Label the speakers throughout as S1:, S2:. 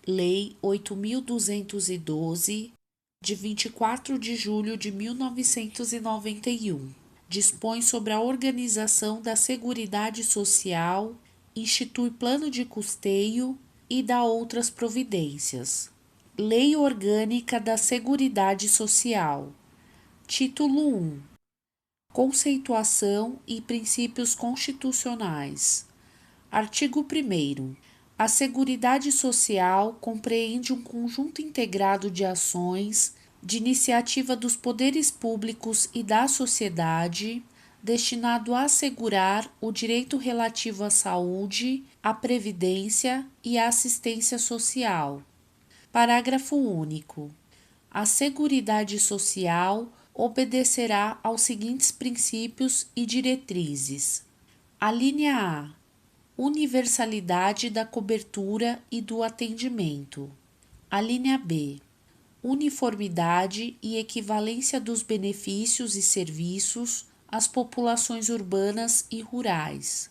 S1: Lei 8.212, de 24 de julho de 1991, dispõe sobre a organização da Seguridade Social, institui plano de custeio e dá outras providências. Lei Orgânica da Seguridade Social. Título 1. Conceituação e princípios constitucionais. Artigo 1º. A Seguridade Social compreende um conjunto integrado de ações de iniciativa dos poderes públicos e da sociedade, destinado a assegurar o direito relativo à saúde, à previdência e à assistência social. Parágrafo único. A Seguridade Social obedecerá aos seguintes princípios e diretrizes. Alínea A. Universalidade da cobertura e do atendimento. Alínea B. Uniformidade e equivalência dos benefícios e serviços às populações urbanas e rurais.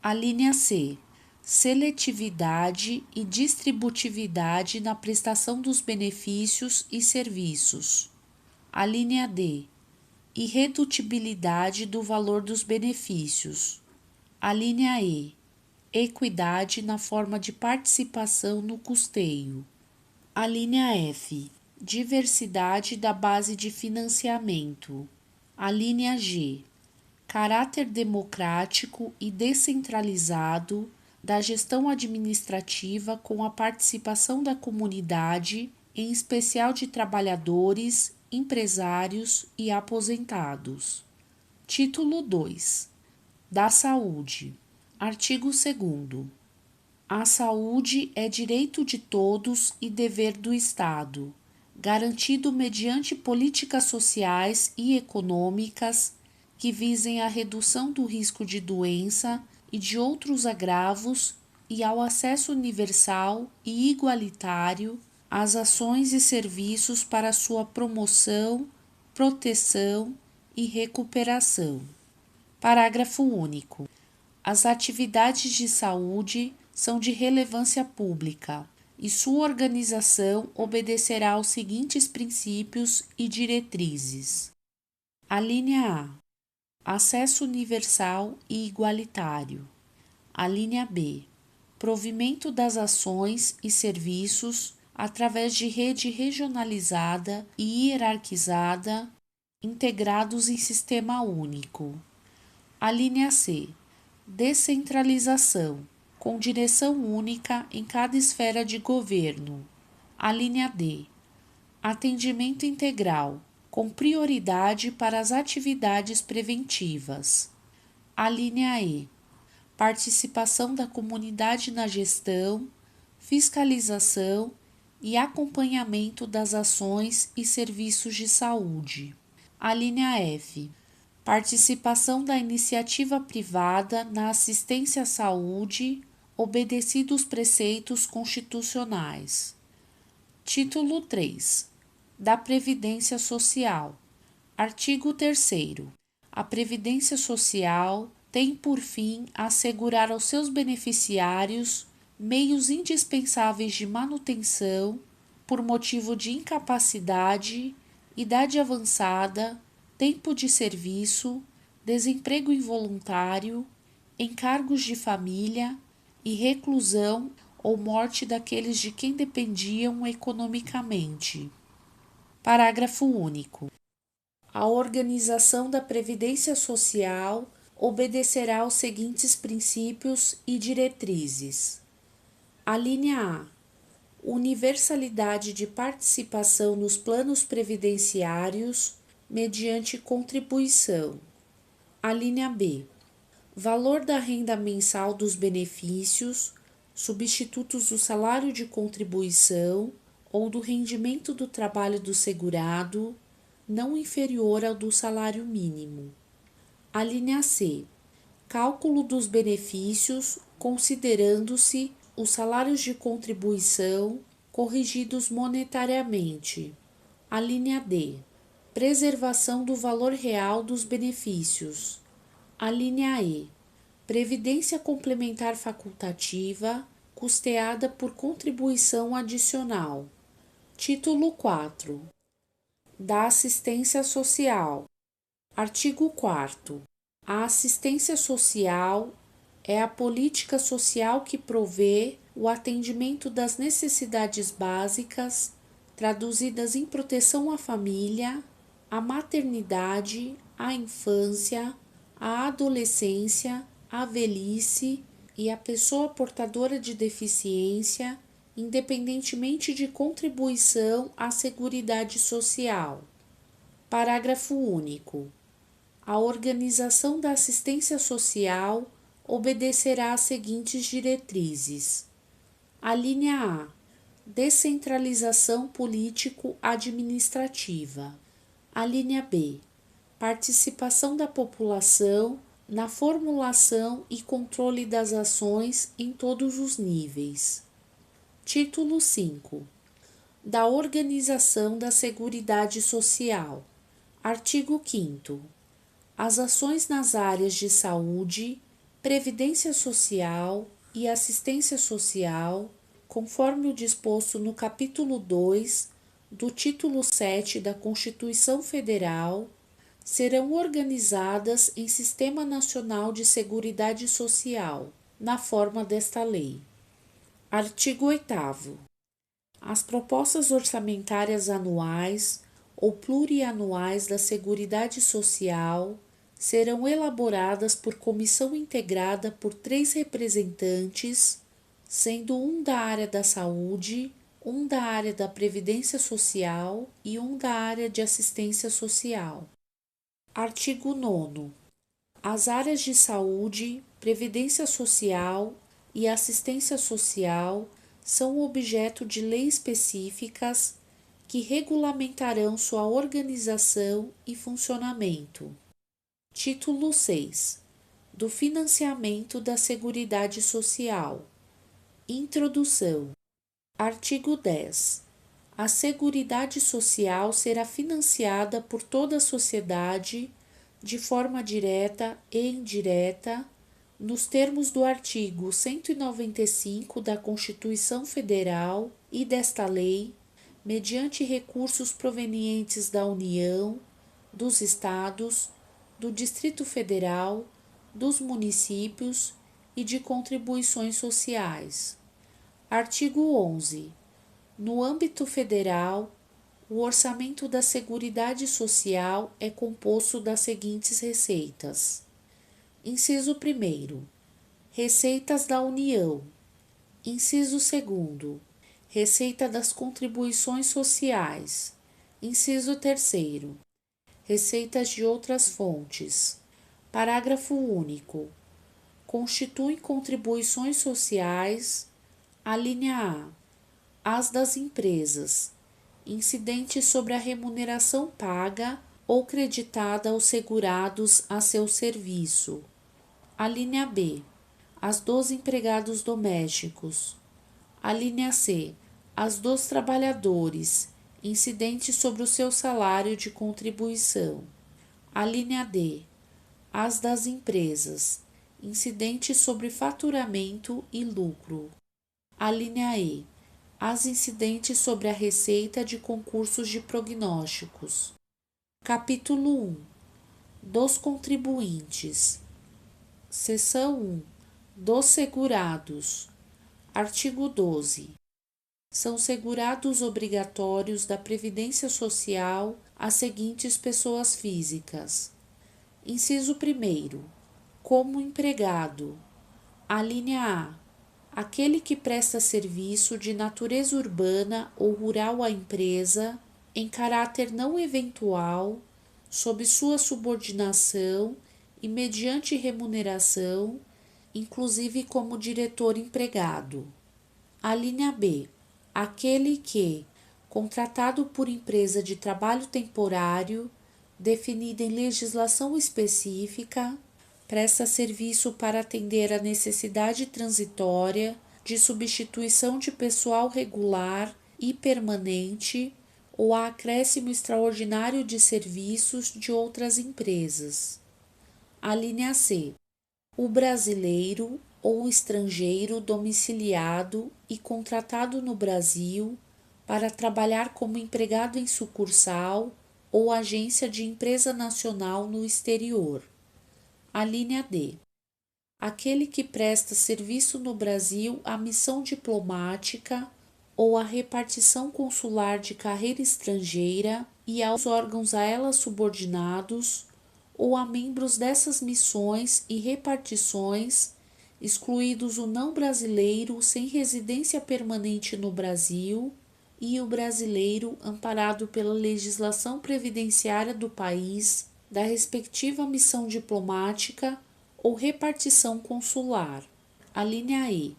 S1: Alínea C. Seletividade e distributividade na prestação dos benefícios e serviços. Alínea D. Irredutibilidade do valor dos benefícios. Alínea E. Equidade na forma de participação no custeio. Alínea F. Diversidade da base de financiamento. Alínea G. Caráter democrático e descentralizado da gestão administrativa com a participação da comunidade, em especial de trabalhadores, empresários e aposentados. Título 2. Da saúde. Artigo 2º. A saúde é direito de todos e dever do Estado, garantido mediante políticas sociais e econômicas que visem à redução do risco de doença e de outros agravos e ao acesso universal e igualitário às ações e serviços para sua promoção, proteção e recuperação. Parágrafo único. As atividades de saúde são de relevância pública e sua organização obedecerá aos seguintes princípios e diretrizes. Alínea A. Acesso universal e igualitário. Alínea B. Provimento das ações e serviços através de rede regionalizada e hierarquizada, integrados em sistema único. Alínea C. Descentralização, com direção única em cada esfera de governo. Alínea D. Atendimento integral, com prioridade para as atividades preventivas. Alínea E. Participação da comunidade na gestão, fiscalização e acompanhamento das ações e serviços de saúde. Alínea F. Participação da iniciativa privada na assistência à saúde, obedecidos os preceitos constitucionais. Título 3. Da Previdência Social. Artigo 3º. A Previdência Social tem por fim assegurar aos seus beneficiários meios indispensáveis de manutenção por motivo de incapacidade, idade avançada, tempo de serviço, desemprego involuntário, encargos de família e reclusão ou morte daqueles de quem dependiam economicamente. Parágrafo único. A organização da Previdência Social obedecerá aos seguintes princípios e diretrizes. Alínea A. Universalidade de participação nos planos previdenciários mediante contribuição. Alínea B. Valor da renda mensal dos benefícios, substitutos do salário de contribuição ou do rendimento do trabalho do segurado, não inferior ao do salário mínimo. Alínea C. Cálculo dos benefícios, considerando-se os salários de contribuição corrigidos monetariamente. Alínea D. Preservação do valor real dos benefícios. Alínea E. Previdência complementar facultativa, custeada por contribuição adicional. Título 4. Da assistência social. Artigo 4º. A assistência social é a política social que provê o atendimento das necessidades básicas, traduzidas em proteção à família, à maternidade, à infância, à adolescência, à velhice e à pessoa portadora de deficiência, independentemente de contribuição à Seguridade Social. Parágrafo único. A organização da assistência social obedecerá às seguintes diretrizes. A linha A. Descentralização político-administrativa. A linha B. Participação da população na formulação e controle das ações em todos os níveis. Título 5. Da organização da Seguridade Social. Artigo 5º. As ações nas áreas de saúde, previdência social e assistência social, conforme o disposto no capítulo 2 do título 7 da Constituição Federal, serão organizadas em Sistema Nacional de Seguridade Social, na forma desta lei. Artigo 8º. As propostas orçamentárias anuais ou plurianuais da Seguridade Social serão elaboradas por comissão integrada por 3 representantes, sendo um da área da saúde, um da área da previdência social e um da área de assistência social. Artigo 9º. As áreas de saúde, previdência social e assistência social são objeto de leis específicas que regulamentarão sua organização e funcionamento. Título 6. Do financiamento da Seguridade Social. Introdução. Artigo 10. A Seguridade Social será financiada por toda a sociedade, de forma direta e indireta, nos termos do artigo 195 da Constituição Federal e desta lei, mediante recursos provenientes da União, dos Estados, do Distrito Federal, dos municípios e de contribuições sociais. Artigo 11. No âmbito federal, o orçamento da Seguridade Social é composto das seguintes receitas. Inciso 1º. Receitas da União. Inciso 2º. Receita das contribuições sociais. Inciso 3º. Receitas de outras fontes. Parágrafo único. Constituem contribuições sociais, a linha A, as das empresas, incidentes sobre a remuneração paga ou creditada aos segurados a seu serviço. A linha B, as dos empregados domésticos. A linha C, as dos trabalhadores, incidentes sobre o seu salário de contribuição. A linha D, as das empresas, incidentes sobre faturamento e lucro. A linha E, as incidentes sobre a receita de concursos de prognósticos. Capítulo 1. Dos contribuintes. Seção 1. Dos segurados. Artigo 12. São segurados obrigatórios da Previdência Social as seguintes pessoas físicas. Inciso 1º. Como empregado. A linha A. Aquele que presta serviço de natureza urbana ou rural à empresa, em caráter não eventual, sob sua subordinação e mediante remuneração, inclusive como diretor empregado. A linha B. Aquele que, contratado por empresa de trabalho temporário, definida em legislação específica, presta serviço para atender à necessidade transitória de substituição de pessoal regular e permanente ou a acréscimo extraordinário de serviços de outras empresas. A linha C. O brasileiro ou estrangeiro domiciliado e contratado no Brasil para trabalhar como empregado em sucursal ou agência de empresa nacional no exterior. A linha D. Aquele que presta serviço no Brasil à missão diplomática ou à repartição consular de carreira estrangeira e aos órgãos a ela subordinados ou a membros dessas missões e repartições, excluídos o não brasileiro sem residência permanente no Brasil e o brasileiro amparado pela legislação previdenciária do país, da respectiva missão diplomática ou repartição consular. A linha E.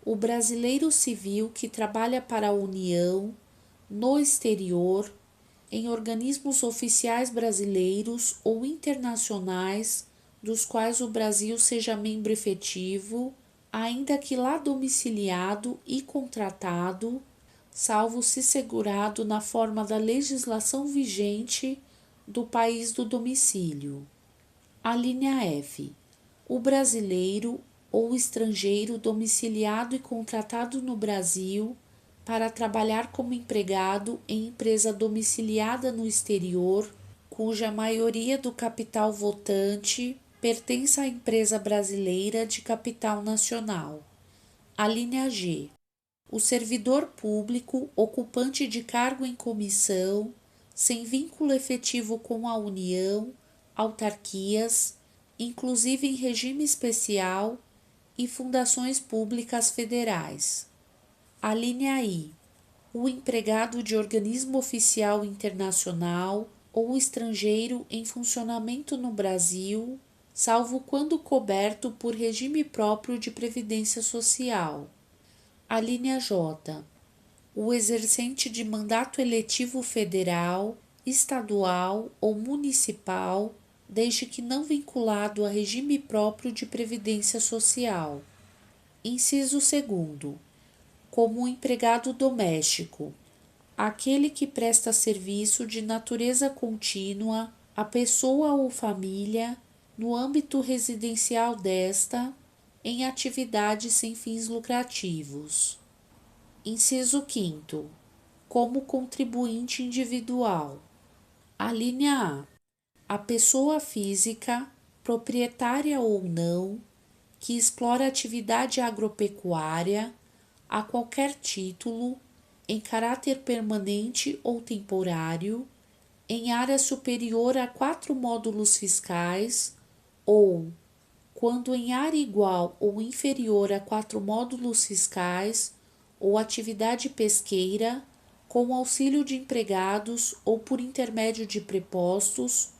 S1: O brasileiro civil que trabalha para a União, no exterior, em organismos oficiais brasileiros ou internacionais, dos quais o Brasil seja membro efetivo, ainda que lá domiciliado e contratado, salvo se segurado na forma da legislação vigente do país do domicílio. A linha F. O brasileiro ou estrangeiro domiciliado e contratado no Brasil para trabalhar como empregado em empresa domiciliada no exterior, cuja maioria do capital votante pertence à empresa brasileira de capital nacional. A linha G. O servidor público ocupante de cargo em comissão, sem vínculo efetivo com a União, autarquias, inclusive em regime especial, e fundações públicas federais. A linha I. O empregado de organismo oficial internacional ou estrangeiro em funcionamento no Brasil, salvo quando coberto por regime próprio de previdência social. A linha J. O exercente de mandato eletivo federal, estadual ou municipal, desde que não vinculado a regime próprio de previdência social. Inciso 2º. Como empregado doméstico, aquele que presta serviço de natureza contínua à pessoa ou família no âmbito residencial desta, em atividades sem fins lucrativos. Inciso 5º. Como contribuinte individual. A linha A pessoa física, proprietária ou não, que explora atividade agropecuária a qualquer título, em caráter permanente ou temporário, em área superior a 4 módulos fiscais ou, quando em área igual ou inferior a 4 módulos fiscais, ou atividade pesqueira, com auxílio de empregados ou por intermédio de prepostos,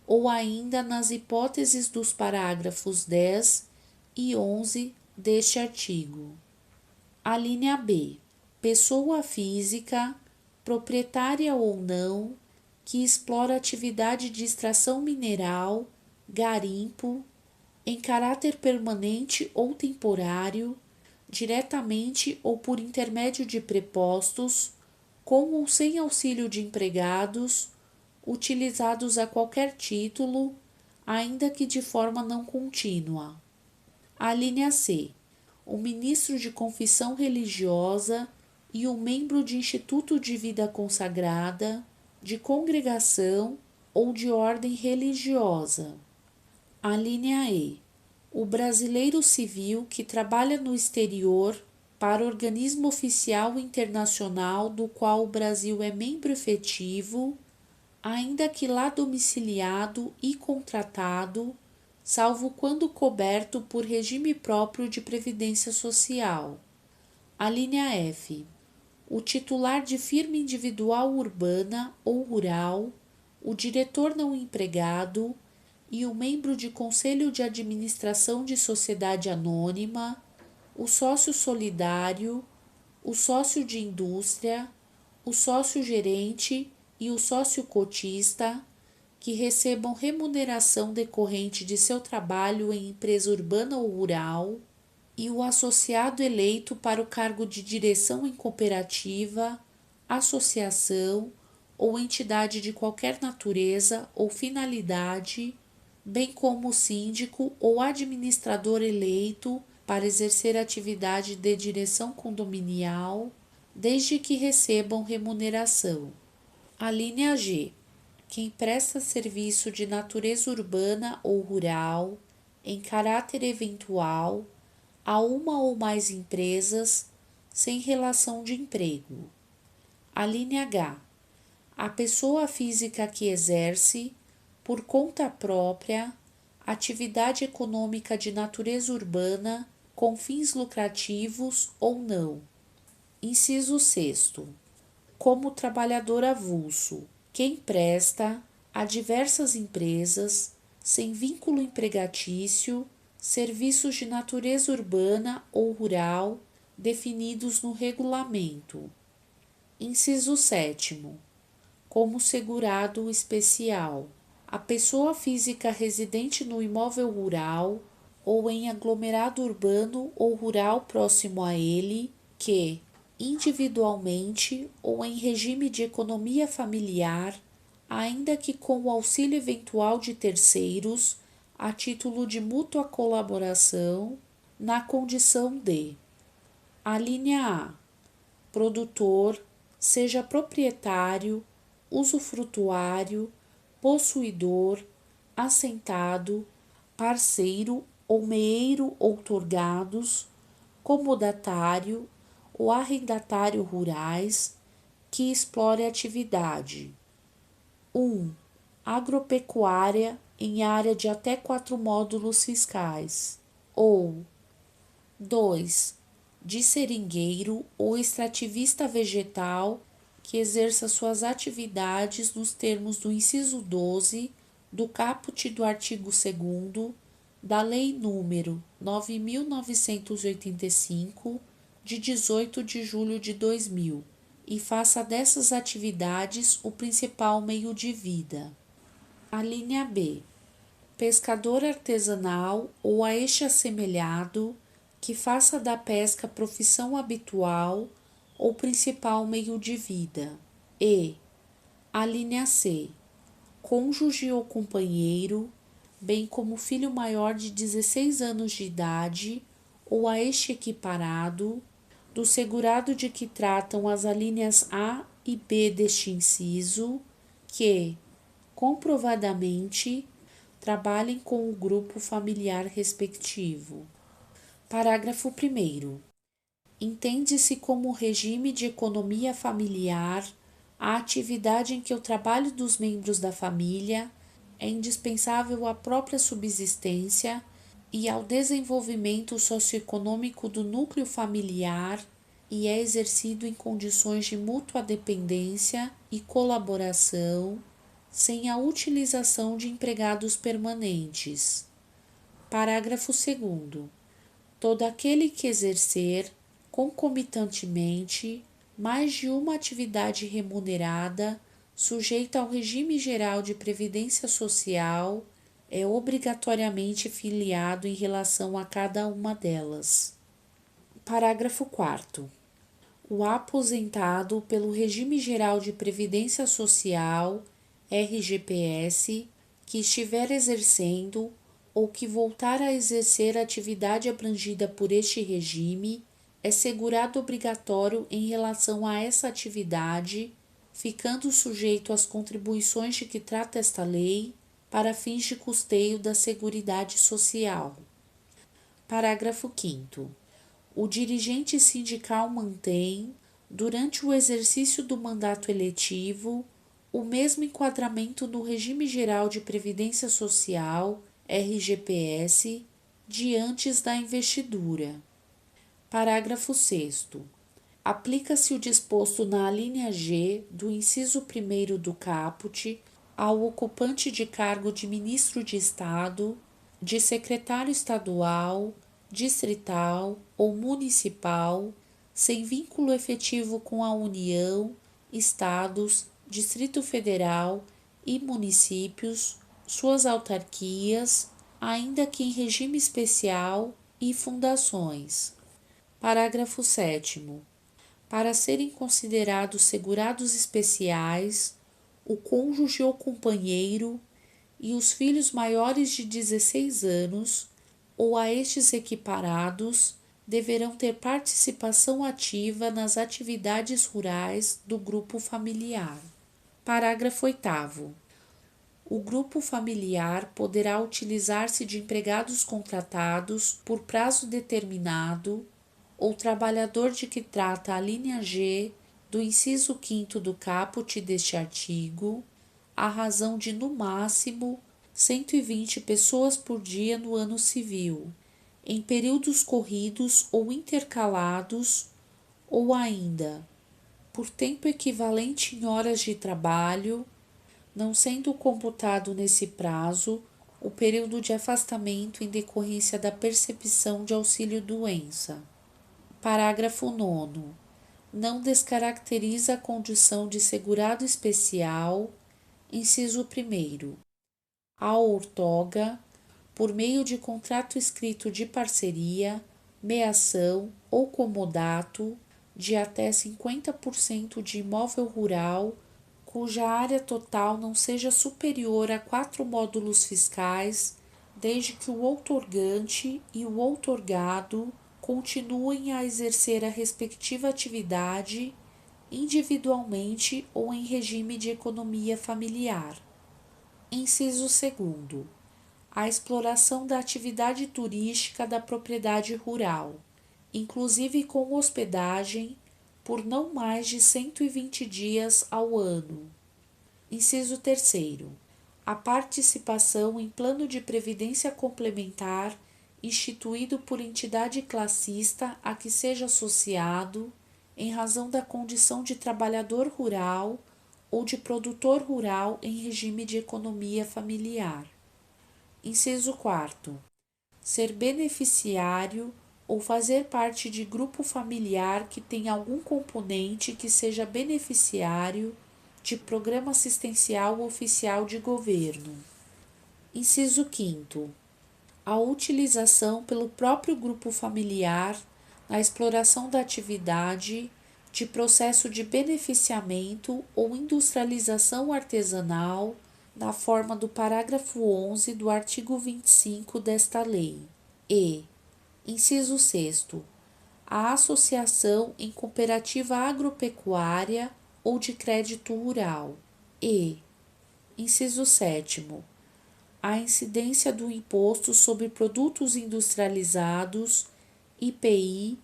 S1: ou ainda nas hipóteses dos parágrafos 10 e 11 deste artigo. A linha B. Pessoa física, proprietária ou não, que explora atividade de extração mineral, garimpo, em caráter permanente ou temporário, diretamente ou por intermédio de prepostos, com ou sem auxílio de empregados, utilizados a qualquer título, ainda que de forma não contínua. A linha C. O ministro de confissão religiosa e o membro de instituto de vida consagrada, de congregação ou de ordem religiosa. A linha E. O brasileiro civil que trabalha no exterior para organismo oficial internacional do qual o Brasil é membro efetivo, ainda que lá domiciliado e contratado, salvo quando coberto por regime próprio de previdência social. A linha F. O titular de firma individual urbana ou rural, o diretor não empregado e o membro de conselho de administração de sociedade anônima, o sócio solidário, o sócio de indústria, o sócio gerente e o sócio cotista, que recebam remuneração decorrente de seu trabalho em empresa urbana ou rural, e o associado eleito para o cargo de direção em cooperativa, associação ou entidade de qualquer natureza ou finalidade, bem como o síndico ou administrador eleito para exercer atividade de direção condominial, desde que recebam remuneração. A linha G. Quem presta serviço de natureza urbana ou rural, em caráter eventual, a uma ou mais empresas, sem relação de emprego. A linha H. A pessoa física que exerce, por conta própria, atividade econômica de natureza urbana com fins lucrativos ou não. Inciso 6º. Como trabalhador avulso, quem presta a diversas empresas, sem vínculo empregatício, serviços de natureza urbana ou rural definidos no regulamento. Inciso 7º. Como segurado especial, a pessoa física residente no imóvel rural ou em aglomerado urbano ou rural próximo a ele, que, individualmente ou em regime de economia familiar, ainda que com o auxílio eventual de terceiros, a título de mútua colaboração, na condição de: a linha A. Produtor, seja proprietário, usufrutuário, possuidor, assentado, parceiro ou meeiro outorgados, comodatário ou arrendatário rurais que explore atividade. 1. Agropecuária em área de até 4 módulos fiscais. Ou 2. De seringueiro ou extrativista vegetal que exerça suas atividades nos termos do inciso 12 do caput do artigo 2º da Lei nº 9.985, de 18 de julho de 2000, e faça dessas atividades o principal meio de vida. A linha B. Pescador artesanal ou a este assemelhado, que faça da pesca profissão habitual ou principal meio de vida. E a linha C. Cônjuge ou companheiro, bem como filho maior de 16 anos de idade ou a este equiparado, do segurado de que tratam as alíneas A e B deste inciso, que, comprovadamente, trabalhem com o grupo familiar respectivo. Parágrafo 1º. Entende-se como regime de economia familiar a atividade em que o trabalho dos membros da família é indispensável à própria subsistência e ao desenvolvimento socioeconômico do núcleo familiar e é exercido em condições de mútua dependência e colaboração, sem a utilização de empregados permanentes. Parágrafo 2º. Todo aquele que exercer, concomitantemente, mais de uma atividade remunerada, sujeita ao regime geral de previdência social, é obrigatoriamente filiado em relação a cada uma delas. Parágrafo 4º. O aposentado pelo Regime Geral de Previdência Social, RGPS, que estiver exercendo ou que voltar a exercer a atividade abrangida por este regime, é segurado obrigatório em relação a essa atividade, ficando sujeito às contribuições de que trata esta lei para fins de custeio da Seguridade Social. Parágrafo 5º. O dirigente sindical mantém, durante o exercício do mandato eletivo, o mesmo enquadramento no Regime Geral de Previdência Social, RGPS, de antes da investidura. Parágrafo 6º. Aplica-se o disposto na alínea G do inciso 1º do caput ao ocupante de cargo de ministro de Estado, de secretário estadual, distrital ou municipal, sem vínculo efetivo com a União, Estados, Distrito Federal e municípios, suas autarquias, ainda que em regime especial, e fundações. Parágrafo 7º. Para serem considerados segurados especiais, o cônjuge ou companheiro e os filhos maiores de 16 anos, ou a estes equiparados, deverão ter participação ativa nas atividades rurais do grupo familiar. Parágrafo 8º. O grupo familiar poderá utilizar-se de empregados contratados por prazo determinado ou trabalhador de que trata a linha G do inciso 5º do caput deste artigo, à razão de, no máximo, 120 pessoas por dia no ano civil, em períodos corridos ou intercalados, ou ainda, por tempo equivalente em horas de trabalho, não sendo computado nesse prazo o período de afastamento em decorrência da percepção de auxílio-doença. Parágrafo 9º. Não descaracteriza a condição de segurado especial, inciso 1º, a outorga, por meio de contrato escrito de parceria, meação ou comodato, de até 50% de imóvel rural, cuja área total não seja superior a 4 módulos fiscais, desde que o outorgante e o outorgado continuem a exercer a respectiva atividade individualmente ou em regime de economia familiar. Inciso 2º. A exploração da atividade turística da propriedade rural, inclusive com hospedagem, por não mais de 120 dias ao ano. Inciso 3º. A participação em plano de previdência complementar instituído por entidade classista a que seja associado, em razão da condição de trabalhador rural ou de produtor rural em regime de economia familiar. Inciso 4º. Ser beneficiário ou fazer parte de grupo familiar que tenha algum componente que seja beneficiário de programa assistencial oficial de governo. Inciso 5º. A utilização pelo próprio grupo familiar na exploração da atividade de processo de beneficiamento ou industrialização artesanal na forma do parágrafo 11 do artigo 25 desta lei. E, inciso 6º, a associação em cooperativa agropecuária ou de crédito rural. E, inciso 7º, a incidência do Imposto sobre Produtos Industrializados, IPI,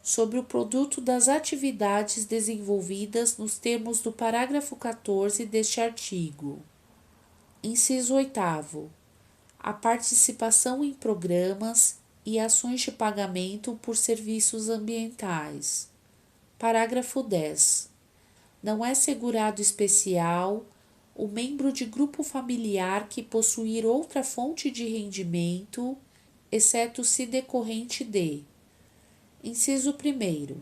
S1: sobre o produto das atividades desenvolvidas nos termos do parágrafo 14 deste artigo. Inciso 8º. A participação em programas e ações de pagamento por serviços ambientais. Parágrafo 10. Não é segurado especial o membro de grupo familiar que possuir outra fonte de rendimento, exceto se decorrente de: inciso 1º,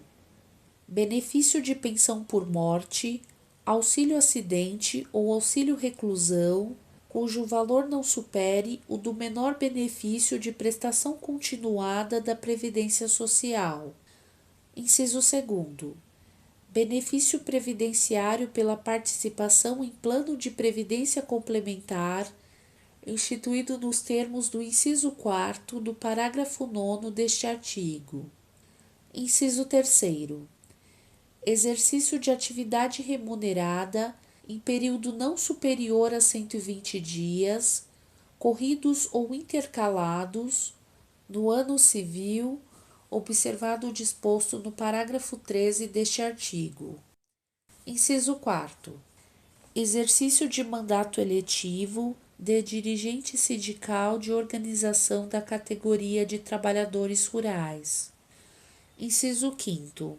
S1: benefício de pensão por morte, auxílio acidente ou auxílio reclusão, cujo valor não supere o do menor benefício de prestação continuada da Previdência Social. Inciso 2º, benefício previdenciário pela participação em plano de previdência complementar, instituído nos termos do inciso 4º do parágrafo 9º deste artigo. Inciso 3º. Exercício de atividade remunerada em período não superior a 120 dias, corridos ou intercalados, no ano civil, observado o disposto no parágrafo 13 deste artigo. Inciso 4º. Exercício de mandato eletivo de dirigente sindical de organização da categoria de trabalhadores rurais. Inciso 5º.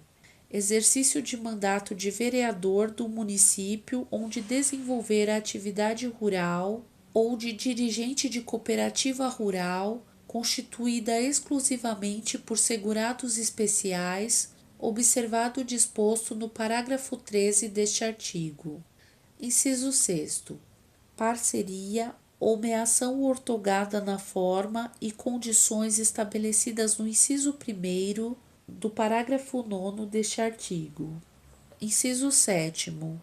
S1: Exercício de mandato de vereador do município onde desenvolver a atividade rural ou de dirigente de cooperativa rural constituída exclusivamente por segurados especiais, observado o disposto no parágrafo 13 deste artigo. Inciso 6º. Parceria ou meação ortogada na forma e condições estabelecidas no inciso 1º do parágrafo 9º deste artigo. Inciso 7º.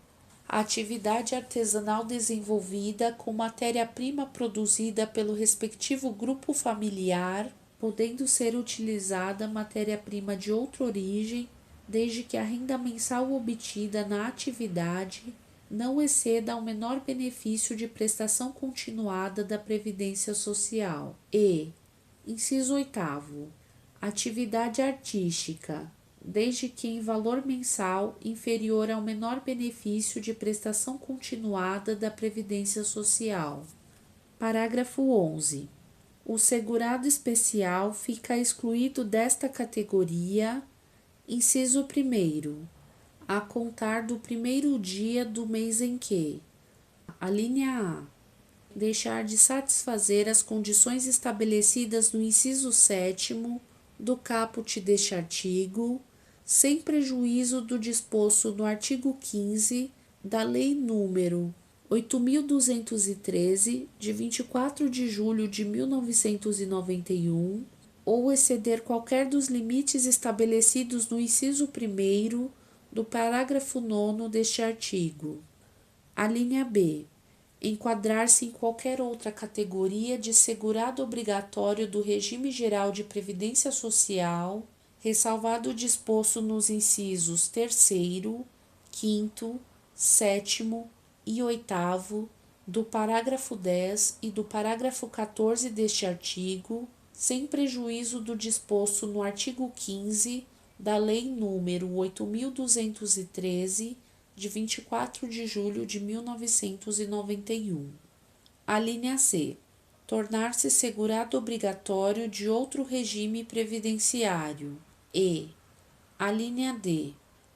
S1: A atividade artesanal desenvolvida com matéria-prima produzida pelo respectivo grupo familiar podendo ser utilizada matéria-prima de outra origem, desde que a renda mensal obtida na atividade não exceda ao menor benefício de prestação continuada da Previdência Social. E, inciso 8º, atividade artística, desde que em valor mensal inferior ao menor benefício de prestação continuada da Previdência Social. Parágrafo 11. O segurado especial fica excluído desta categoria, inciso 1º, a contar do primeiro dia do mês em que: alínea A, deixar de satisfazer as condições estabelecidas no inciso 7º do caput deste artigo, sem prejuízo do disposto no artigo 15 da Lei nº 8.213, de 24 de julho de 1991, ou exceder qualquer dos limites estabelecidos no inciso 1º do parágrafo 9º deste artigo. Alínea B. Enquadrar-se em qualquer outra categoria de segurado obrigatório do regime geral de previdência social, ressalvado o disposto nos incisos 3º, 5º, 7º e 8º do parágrafo 10 e do parágrafo 14 deste artigo, sem prejuízo do disposto no artigo 15 da Lei nº 8.213, de 24 de julho de 1991. Alínea C. Tornar-se segurado obrigatório de outro regime previdenciário. E, alínea D.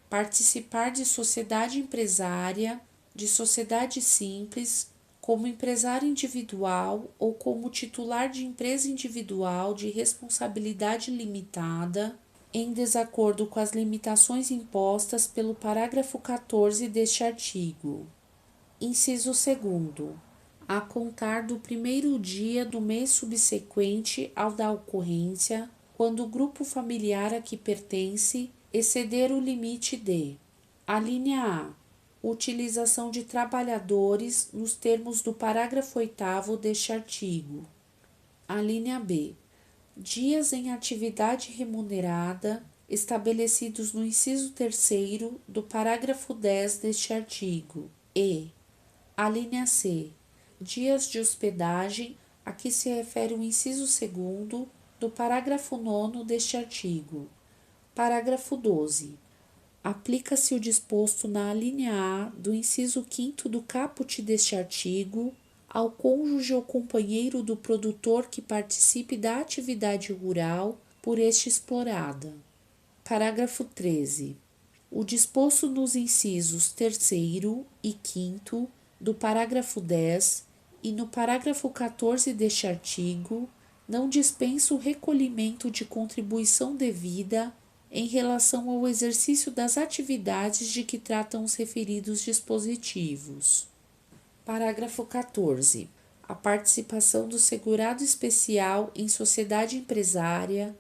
S1: Participar de sociedade empresária, de sociedade simples, como empresário individual ou como titular de empresa individual de responsabilidade limitada, em desacordo com as limitações impostas pelo parágrafo 14 deste artigo. Inciso 2º. A contar do primeiro dia do mês subsequente ao da ocorrência, quando o grupo familiar a que pertence exceder o limite de: alínea A. Utilização de trabalhadores nos termos do parágrafo 8º deste artigo. Alínea B. Dias em atividade remunerada estabelecidos no inciso 3º do parágrafo 10 deste artigo. E, alínea C. Dias de hospedagem a que se refere o inciso 2º do parágrafo 9º deste artigo. Parágrafo 12. Aplica-se o disposto na alínea A do inciso 5º do caput deste artigo ao cônjuge ou companheiro do produtor que participe da atividade rural por este explorada. Parágrafo 13. O disposto nos incisos 3º e 5º do parágrafo 10 e no parágrafo 14 deste artigo não dispensa o recolhimento de contribuição devida em relação ao exercício das atividades de que tratam os referidos dispositivos. Parágrafo 14. A participação do segurado especial em sociedade empresária,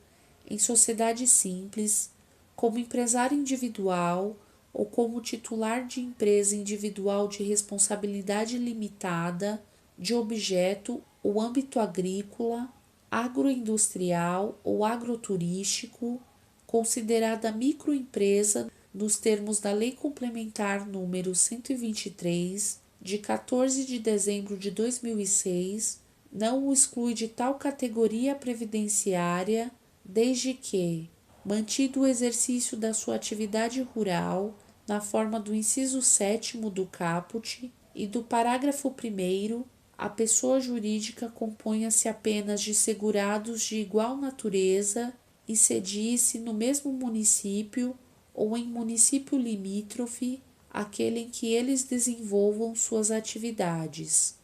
S1: em sociedade simples, como empresário individual ou como titular de empresa individual de responsabilidade limitada, de objeto ou âmbito agrícola, agroindustrial ou agroturístico, considerada microempresa nos termos da Lei Complementar nº 123, de 14 de dezembro de 2006, não o exclui de tal categoria previdenciária, desde que, mantido o exercício da sua atividade rural, na forma do inciso 7º do caput e do parágrafo 1º, a pessoa jurídica componha-se apenas de segurados de igual natureza e sedie-se no mesmo município ou em município limítrofe àquele em que eles desenvolvam suas atividades.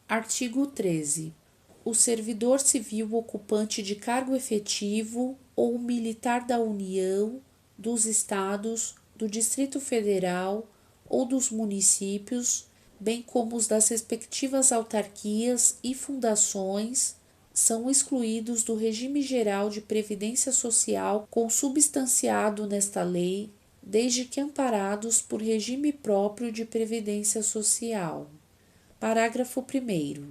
S1: Artigo 13. O servidor civil ocupante de cargo efetivo ou militar da União, dos Estados, do Distrito Federal ou dos municípios, bem como os das respectivas autarquias e fundações, são excluídos do regime geral de previdência social consubstanciado nesta lei, desde que amparados por regime próprio de previdência social. Parágrafo 1º.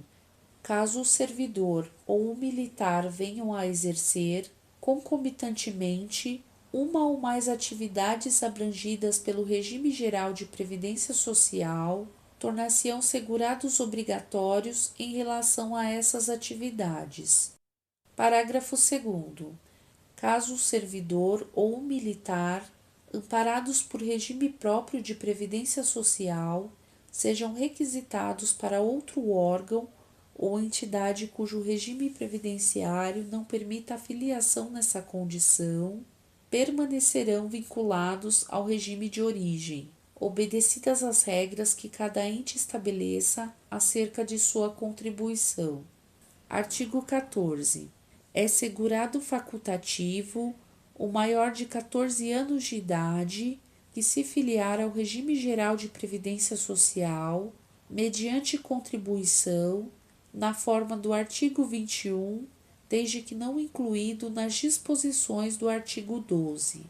S1: caso o servidor ou o militar venham a exercer, concomitantemente, uma ou mais atividades abrangidas pelo regime geral de previdência social, tornar-se-ão segurados obrigatórios em relação a essas atividades. Parágrafo 2º. Caso o servidor ou o militar, amparados por regime próprio de previdência social, sejam requisitados para outro órgão ou entidade cujo regime previdenciário não permita a filiação nessa condição, permanecerão vinculados ao regime de origem, obedecidas as regras que cada ente estabeleça acerca de sua contribuição. Artigo 14. É segurado facultativo o maior de 14 anos de idade que se filiar ao regime geral de previdência social, mediante contribuição, na forma do artigo 21, desde que não incluído nas disposições do artigo 12.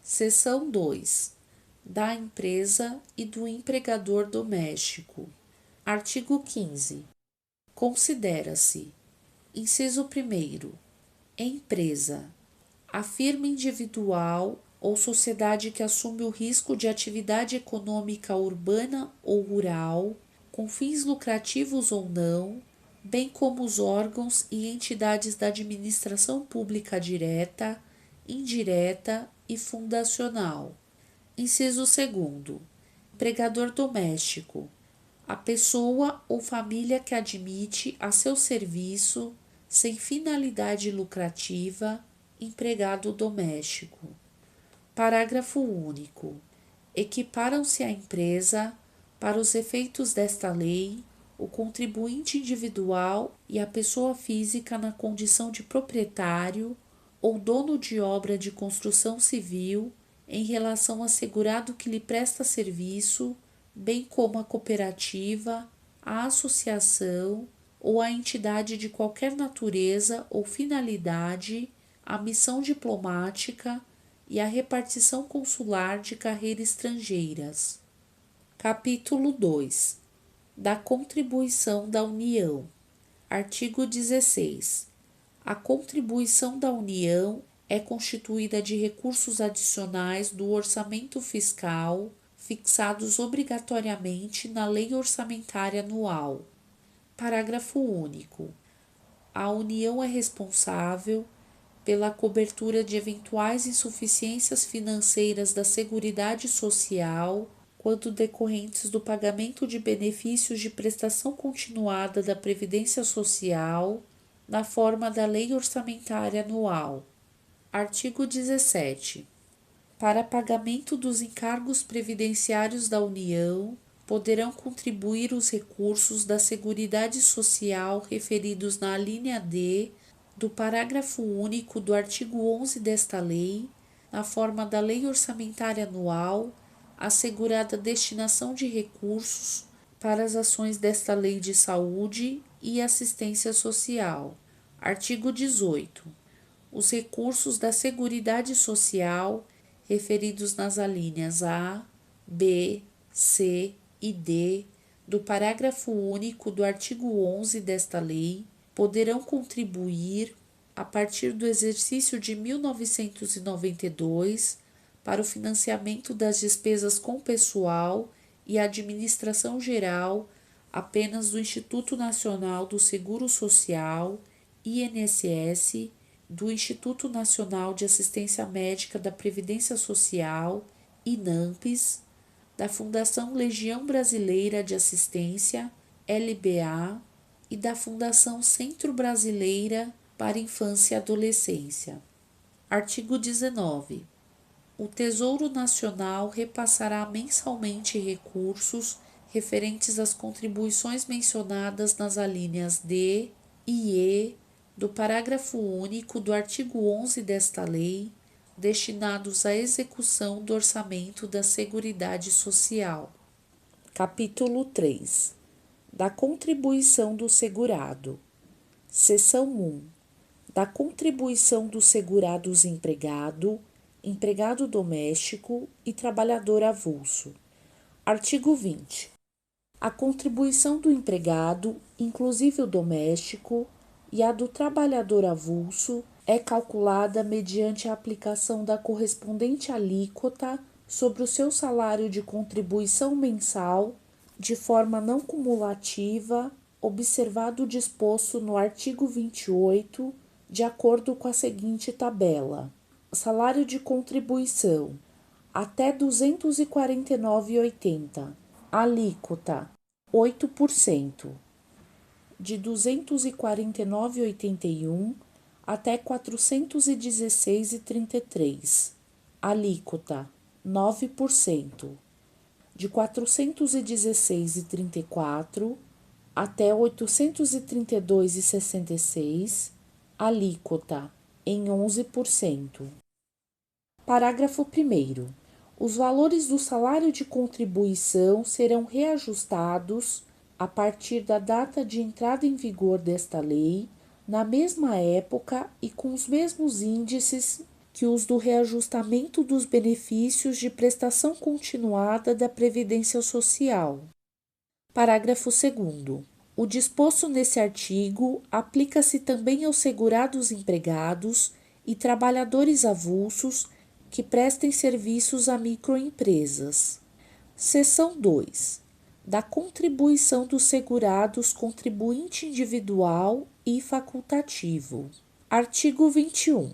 S1: Seção 2. Da empresa e do empregador doméstico. Artigo 15. Considera-se: inciso 1º, empresa, a firma individual ou sociedade que assume o risco de atividade econômica urbana ou rural, com fins lucrativos ou não, bem como os órgãos e entidades da administração pública direta, indireta e fundacional. Inciso 2º, empregador doméstico, a pessoa ou família que admite a seu serviço, sem finalidade lucrativa, empregado doméstico. Parágrafo único. Equiparam-se à empresa, para os efeitos desta lei, o contribuinte individual e a pessoa física na condição de proprietário ou dono de obra de construção civil em relação ao assegurado que lhe presta serviço, bem como a cooperativa, a associação ou a entidade de qualquer natureza ou finalidade, a missão diplomática e a repartição consular de carreiras estrangeiras. Capítulo 2. Da contribuição da União. Artigo 16. A contribuição da União é constituída de recursos adicionais do orçamento fiscal, fixados obrigatoriamente na Lei Orçamentária Anual. Parágrafo único. A União é responsável pela cobertura de eventuais insuficiências financeiras da Seguridade Social, quando decorrentes do pagamento de benefícios de prestação continuada da Previdência Social, na forma da Lei Orçamentária Anual. Artigo 17. Para pagamento dos encargos previdenciários da União, poderão contribuir os recursos da Seguridade Social referidos na alínea D do parágrafo único do artigo 11 desta lei, na forma da Lei Orçamentária Anual, assegurada a destinação de recursos para as ações desta Lei de Saúde e Assistência Social. Artigo 18. Os recursos da Seguridade Social referidos nas alíneas A, B, C e D do parágrafo único do artigo 11 desta lei poderão contribuir, a partir do exercício de 1992, para o financiamento das despesas com pessoal e administração geral apenas do Instituto Nacional do Seguro Social, INSS, do Instituto Nacional de Assistência Médica da Previdência Social, INAMPES, da Fundação Legião Brasileira de Assistência, LBA, e da Fundação Centro Brasileira para Infância e Adolescência. Artigo 19. O Tesouro Nacional repassará mensalmente recursos referentes às contribuições mencionadas nas alíneas D e E do parágrafo único do artigo 11 desta lei, destinados à execução do orçamento da Seguridade Social. Capítulo 3. Da contribuição do segurado. Seção 1. Da contribuição dos segurados empregado, empregado doméstico e trabalhador avulso. Artigo 20. A contribuição do empregado, inclusive o doméstico, e a do trabalhador avulso é calculada mediante a aplicação da correspondente alíquota sobre o seu salário de contribuição mensal, de forma não cumulativa, observado o disposto no artigo 28, de acordo com a seguinte tabela: salário de contribuição até R$ 249,80, alíquota 8%, de R$ 249,81 até R$ 416,33, alíquota 9%, de R$ 416,34 até R$ 832,66, alíquota em 11%. Parágrafo 1º. Os valores do salário de contribuição serão reajustados a partir da data de entrada em vigor desta lei, na mesma época e com os mesmos índices que os do reajustamento dos benefícios de prestação continuada da Previdência Social. Parágrafo 2º. O disposto nesse artigo aplica-se também aos segurados empregados e trabalhadores avulsos que prestem serviços a microempresas. Seção 2. Da contribuição dos segurados contribuinte individual e facultativo. Artigo 21.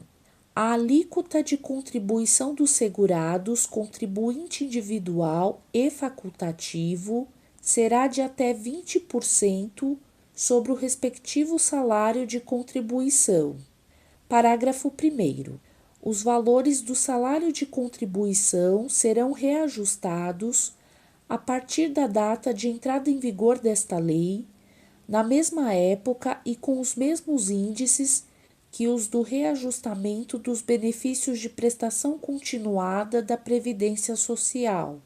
S1: A alíquota de contribuição dos segurados contribuinte individual e facultativo será de até 20% sobre o respectivo salário de contribuição. Parágrafo 1º. Os valores do salário de contribuição serão reajustados a partir da data de entrada em vigor desta lei, na mesma época e com os mesmos índices que os do reajustamento dos benefícios de prestação continuada da Previdência Social.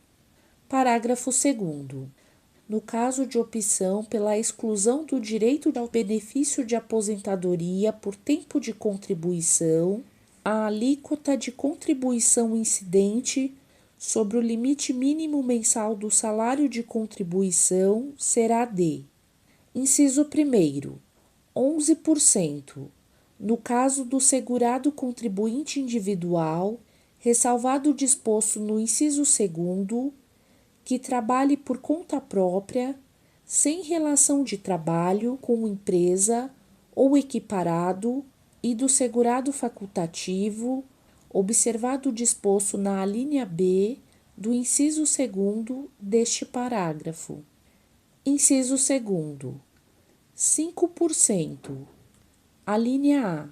S1: Parágrafo 2º. No caso de opção pela exclusão do direito ao benefício de aposentadoria por tempo de contribuição, a alíquota de contribuição incidente sobre o limite mínimo mensal do salário de contribuição será de: inciso 1º, 11%, no caso do segurado contribuinte individual, ressalvado o disposto no inciso 2º, que trabalhe por conta própria, sem relação de trabalho com empresa ou equiparado, e do segurado facultativo, observado o disposto na alínea B do inciso 2º deste parágrafo. Inciso 2º. 5%. Alínea A.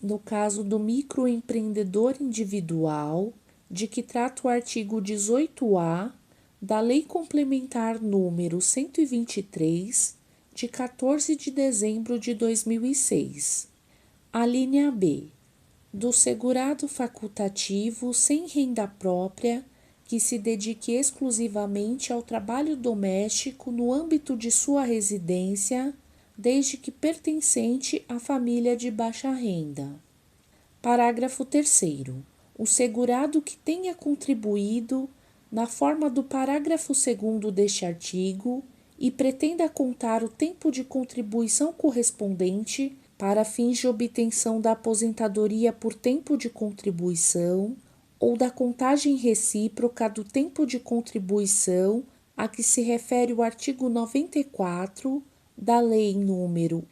S1: No caso do microempreendedor individual, de que trata o artigo 18-A da Lei Complementar número 123, de 14 de dezembro de 2006. Alínea B. Do segurado facultativo sem renda própria que se dedique exclusivamente ao trabalho doméstico no âmbito de sua residência, desde que pertencente à família de baixa renda. Parágrafo 3º. O segurado que tenha contribuído na forma do parágrafo 2º deste artigo e pretenda contar o tempo de contribuição correspondente para fins de obtenção da aposentadoria por tempo de contribuição ou da contagem recíproca do tempo de contribuição a que se refere o artigo 94 da Lei nº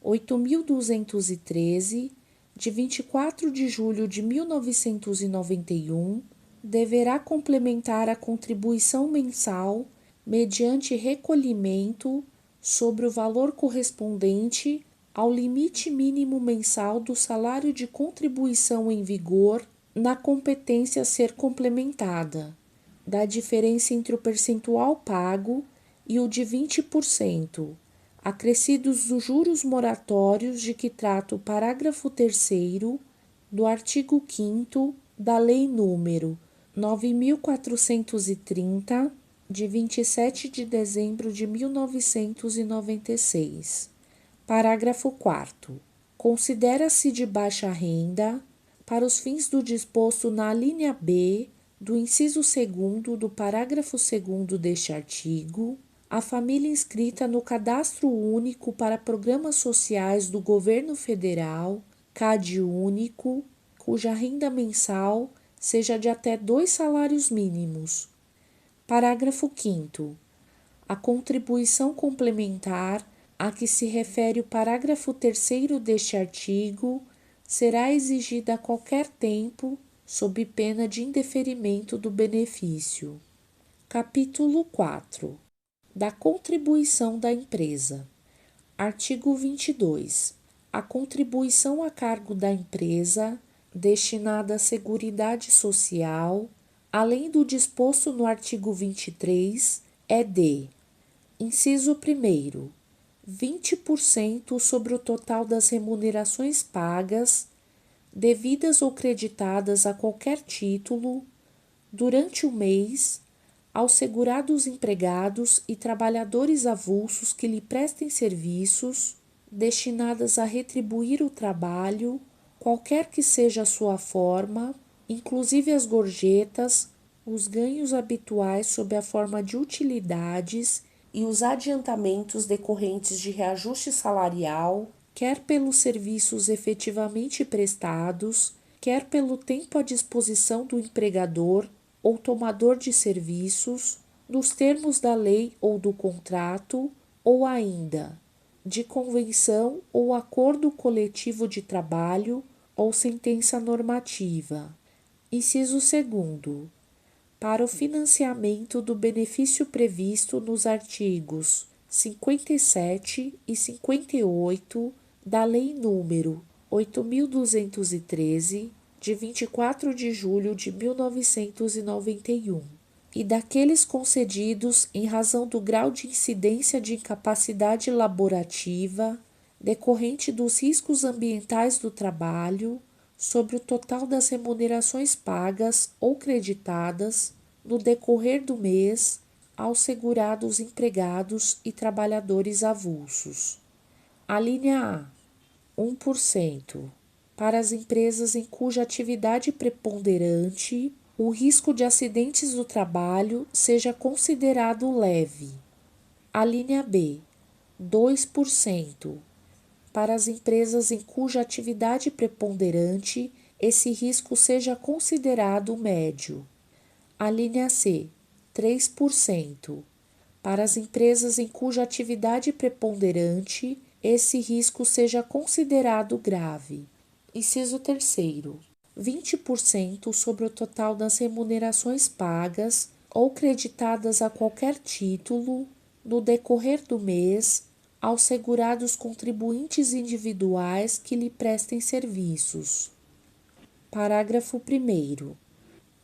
S1: 8.213, de 24 de julho de 1991, deverá complementar a contribuição mensal mediante recolhimento sobre o valor correspondente ao limite mínimo mensal do salário de contribuição em vigor na competência a ser complementada, da diferença entre o percentual pago e o de 20%, acrescidos dos juros moratórios de que trata o parágrafo 3º do artigo 5º da Lei nº 9.430, de 27 de dezembro de 1996. Parágrafo 4º. Considera-se de baixa renda, para os fins do disposto na alínea B do inciso 2º do parágrafo 2º deste artigo, a família inscrita no Cadastro Único para Programas Sociais do Governo Federal, CAD Único, cuja renda mensal seja de até 2 salários mínimos. Parágrafo 5º. A contribuição complementar a que se refere o parágrafo 3º deste artigo será exigida a qualquer tempo, sob pena de indeferimento do benefício. Capítulo 4. Da contribuição da empresa. Artigo 22. A contribuição a cargo da empresa, destinada à Seguridade Social, além do disposto no artigo 23, é de: inciso 1º, 20% sobre o total das remunerações pagas, devidas ou creditadas a qualquer título, durante o mês, aos segurados empregados e trabalhadores avulsos que lhe prestem serviços, destinadas a retribuir o trabalho, qualquer que seja a sua forma, inclusive as gorjetas, os ganhos habituais sob a forma de utilidades e os adiantamentos decorrentes de reajuste salarial, quer pelos serviços efetivamente prestados, quer pelo tempo à disposição do empregador ou tomador de serviços, nos termos da lei ou do contrato, ou ainda de convenção ou acordo coletivo de trabalho ou sentença normativa. Inciso 2º. Para o financiamento do benefício previsto nos artigos 57 e 58 da Lei nº 8.213, de 24 de julho de 1991, e daqueles concedidos em razão do grau de incidência de incapacidade laborativa decorrente dos riscos ambientais do trabalho sobre o total das remunerações pagas ou creditadas no decorrer do mês aos segurados empregados e trabalhadores avulsos. Alínea A. 1%. Para as empresas em cuja atividade preponderante o risco de acidentes do trabalho seja considerado leve. Alínea B. 2%. Para as empresas em cuja atividade preponderante esse risco seja considerado médio. Alínea C. 3%. Para as empresas em cuja atividade preponderante esse risco seja considerado grave. Inciso 3º. 20% sobre o total das remunerações pagas ou creditadas a qualquer título no decorrer do mês aos segurados contribuintes individuais que lhe prestem serviços. Parágrafo 1º.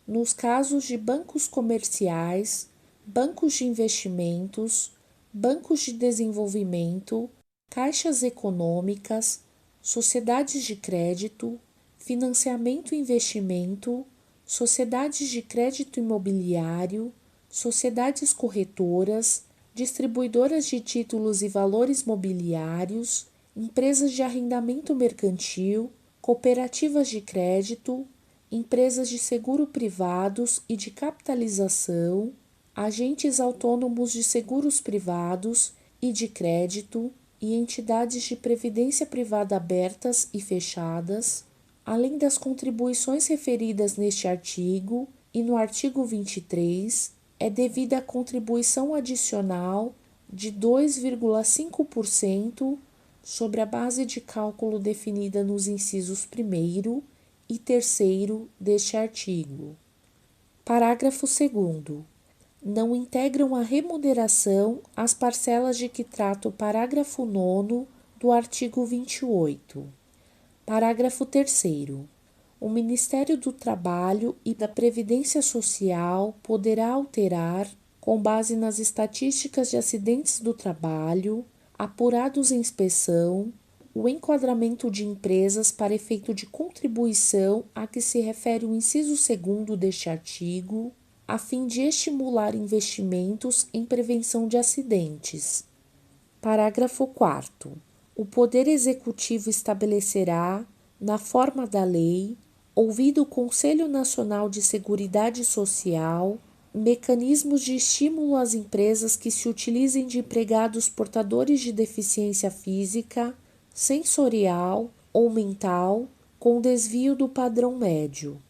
S1: Nos casos de bancos comerciais, bancos de investimentos, bancos de desenvolvimento, caixas econômicas, sociedades de crédito, financiamento e investimento, sociedades de crédito imobiliário, sociedades corretoras, distribuidoras de títulos e valores mobiliários, empresas de arrendamento mercantil, cooperativas de crédito, empresas de seguro privados e de capitalização, agentes autônomos de seguros privados e de crédito e entidades de previdência privada abertas e fechadas, além das contribuições referidas neste artigo e no artigo 23, é devida a contribuição adicional de 2,5% sobre a base de cálculo definida nos incisos 1º e 3º deste artigo. Parágrafo 2º. Não integram a remuneração as parcelas de que trata o parágrafo 9º do artigo 28. Parágrafo 3º. O Ministério do Trabalho e da Previdência Social poderá alterar, com base nas estatísticas de acidentes do trabalho, apurados em inspeção, o enquadramento de empresas para efeito de contribuição a que se refere o inciso 2º deste artigo, a fim de estimular investimentos em prevenção de acidentes. Parágrafo 4º. O Poder Executivo estabelecerá, na forma da lei, ouvido o Conselho Nacional de Seguridade Social, Mecanismos de estímulo às empresas que se utilizem de empregados portadores de deficiência física, sensorial ou mental, com desvio do padrão médio.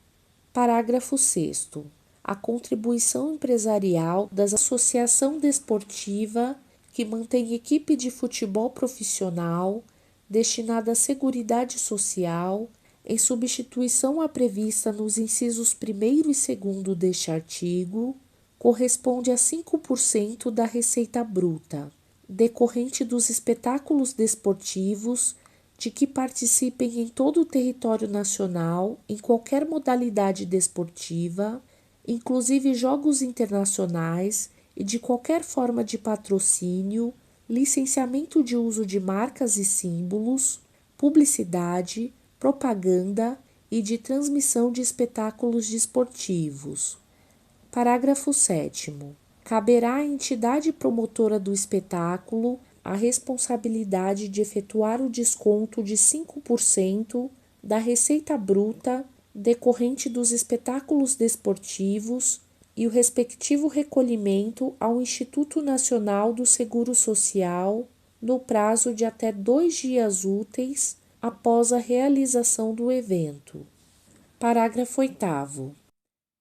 S1: Parágrafo 6º. A contribuição empresarial da associação desportiva que mantém equipe de futebol profissional destinada à Seguridade Social, em substituição à prevista nos incisos 1º e 2º deste artigo, corresponde a 5% da receita bruta, decorrente dos espetáculos desportivos de que participem em todo o território nacional, em qualquer modalidade desportiva, inclusive jogos internacionais e de qualquer forma de patrocínio, licenciamento de uso de marcas e símbolos, publicidade, propaganda e de transmissão de espetáculos desportivos. Parágrafo 7º. Caberá à entidade promotora do espetáculo a responsabilidade de efetuar o desconto de 5% da receita bruta decorrente dos espetáculos desportivos e o respectivo recolhimento ao Instituto Nacional do Seguro Social no prazo de até 2 dias úteis após a realização do evento. Parágrafo 8º.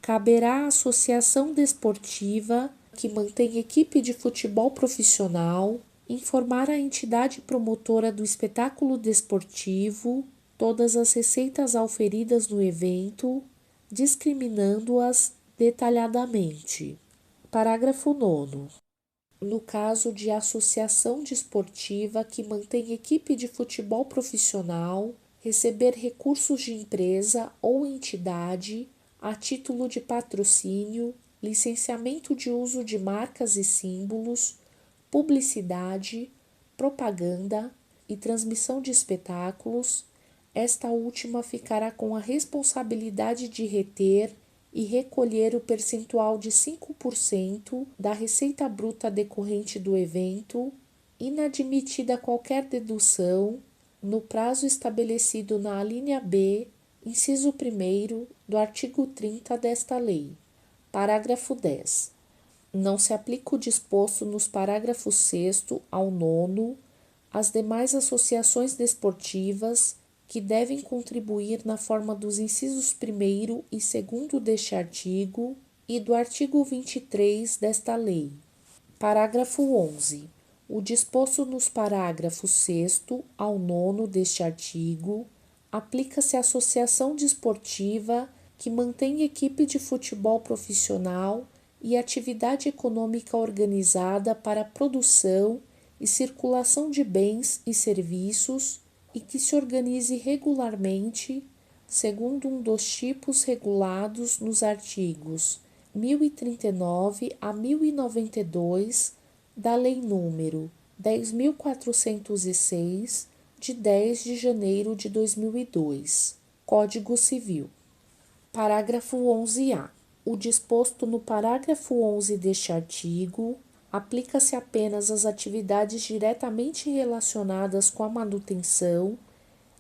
S1: Caberá à associação desportiva que mantém equipe de futebol profissional informar a entidade promotora do espetáculo desportivo todas as receitas auferidas no evento, discriminando-as detalhadamente. Parágrafo 9º. No caso de associação desportiva que mantém equipe de futebol profissional receber recursos de empresa ou entidade a título de patrocínio, licenciamento de uso de marcas e símbolos, publicidade, propaganda e transmissão de espetáculos, esta última ficará com a responsabilidade de reter e recolher o percentual de 5% da receita bruta decorrente do evento, inadmitida qualquer dedução, no prazo estabelecido na alínea B, inciso 1º do artigo 30 desta lei. Parágrafo 10. Não se aplica o disposto nos parágrafos 6º ao 9º às demais associações desportivas que devem contribuir na forma dos incisos 1º e 2º deste artigo e do artigo 23 desta lei. Parágrafo 11. O disposto nos parágrafos 6º ao 9º deste artigo aplica-se à associação desportiva que mantém equipe de futebol profissional e atividade econômica organizada para produção e circulação de bens e serviços e que se organize regularmente, segundo um dos tipos regulados nos artigos 1039 a 1092 da Lei nº 10.406, de 10 de janeiro de 2002, Código Civil. Parágrafo 11-A. O disposto no parágrafo 11 deste artigo aplica-se apenas às atividades diretamente relacionadas com a manutenção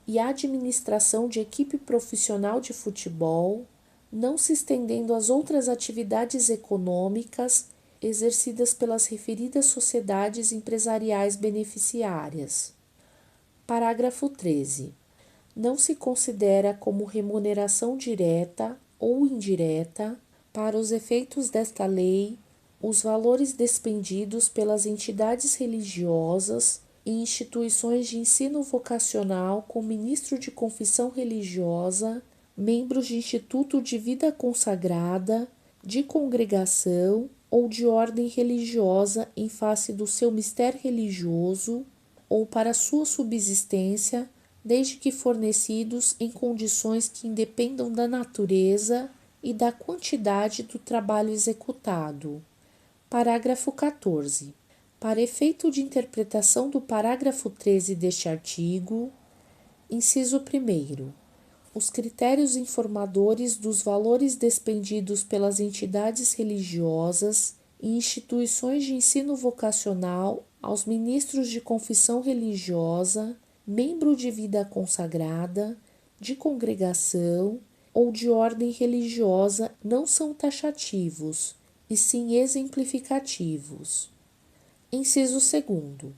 S1: e administração de equipe profissional de futebol, não se estendendo às outras atividades econômicas exercidas pelas referidas sociedades empresariais beneficiárias. Parágrafo 13. Não se considera como remuneração direta ou indireta, para os efeitos desta lei, os valores despendidos pelas entidades religiosas e instituições de ensino vocacional com ministro de confissão religiosa, membros de instituto de vida consagrada, de congregação ou de ordem religiosa em face do seu mistério religioso ou para sua subsistência, desde que fornecidos em condições que independam da natureza e da quantidade do trabalho executado. Parágrafo 14. Para efeito de interpretação do parágrafo 13 deste artigo, inciso 1º, os critérios informadores dos valores despendidos pelas entidades religiosas e instituições de ensino vocacional aos ministros de confissão religiosa, membro de vida consagrada, de congregação ou de ordem religiosa não são taxativos e sim exemplificativos. Inciso 2º.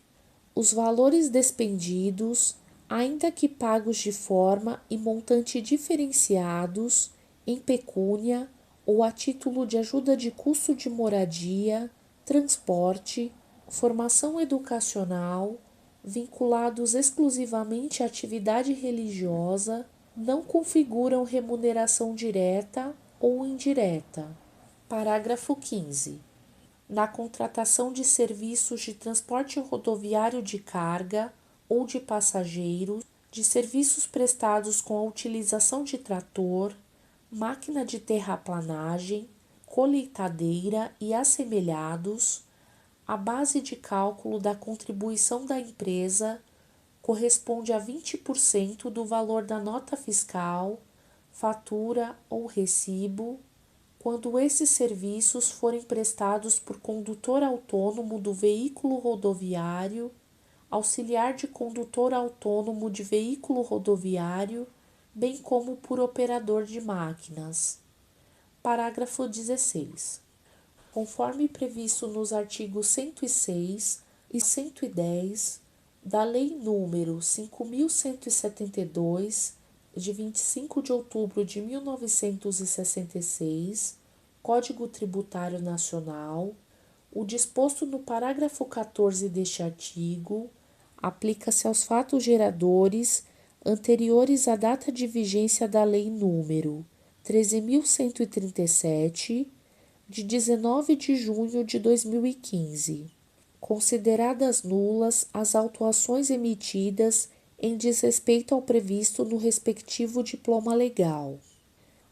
S1: Os valores despendidos, ainda que pagos de forma e montante diferenciados, em pecúnia ou a título de ajuda de custo de moradia, transporte, formação educacional, vinculados exclusivamente à atividade religiosa, não configuram remuneração direta ou indireta. Parágrafo 15. Na contratação de serviços de transporte rodoviário de carga ou de passageiros, de serviços prestados com a utilização de trator, máquina de terraplanagem, colheitadeira e assemelhados, a base de cálculo da contribuição da empresa corresponde a 20% do valor da nota fiscal, fatura ou recibo, quando esses serviços forem prestados por condutor autônomo do veículo rodoviário, auxiliar de condutor autônomo de veículo rodoviário, bem como por operador de máquinas. Parágrafo 16. Conforme previsto nos artigos 106 e 110 da Lei nº 5.172, de 25 de outubro de 1966, Código Tributário Nacional, o disposto no parágrafo 14 deste artigo aplica-se aos fatos geradores anteriores à data de vigência da Lei nº 13.137, de 19 de junho de 2015, consideradas nulas as autuações emitidas em desrespeito ao previsto no respectivo diploma legal.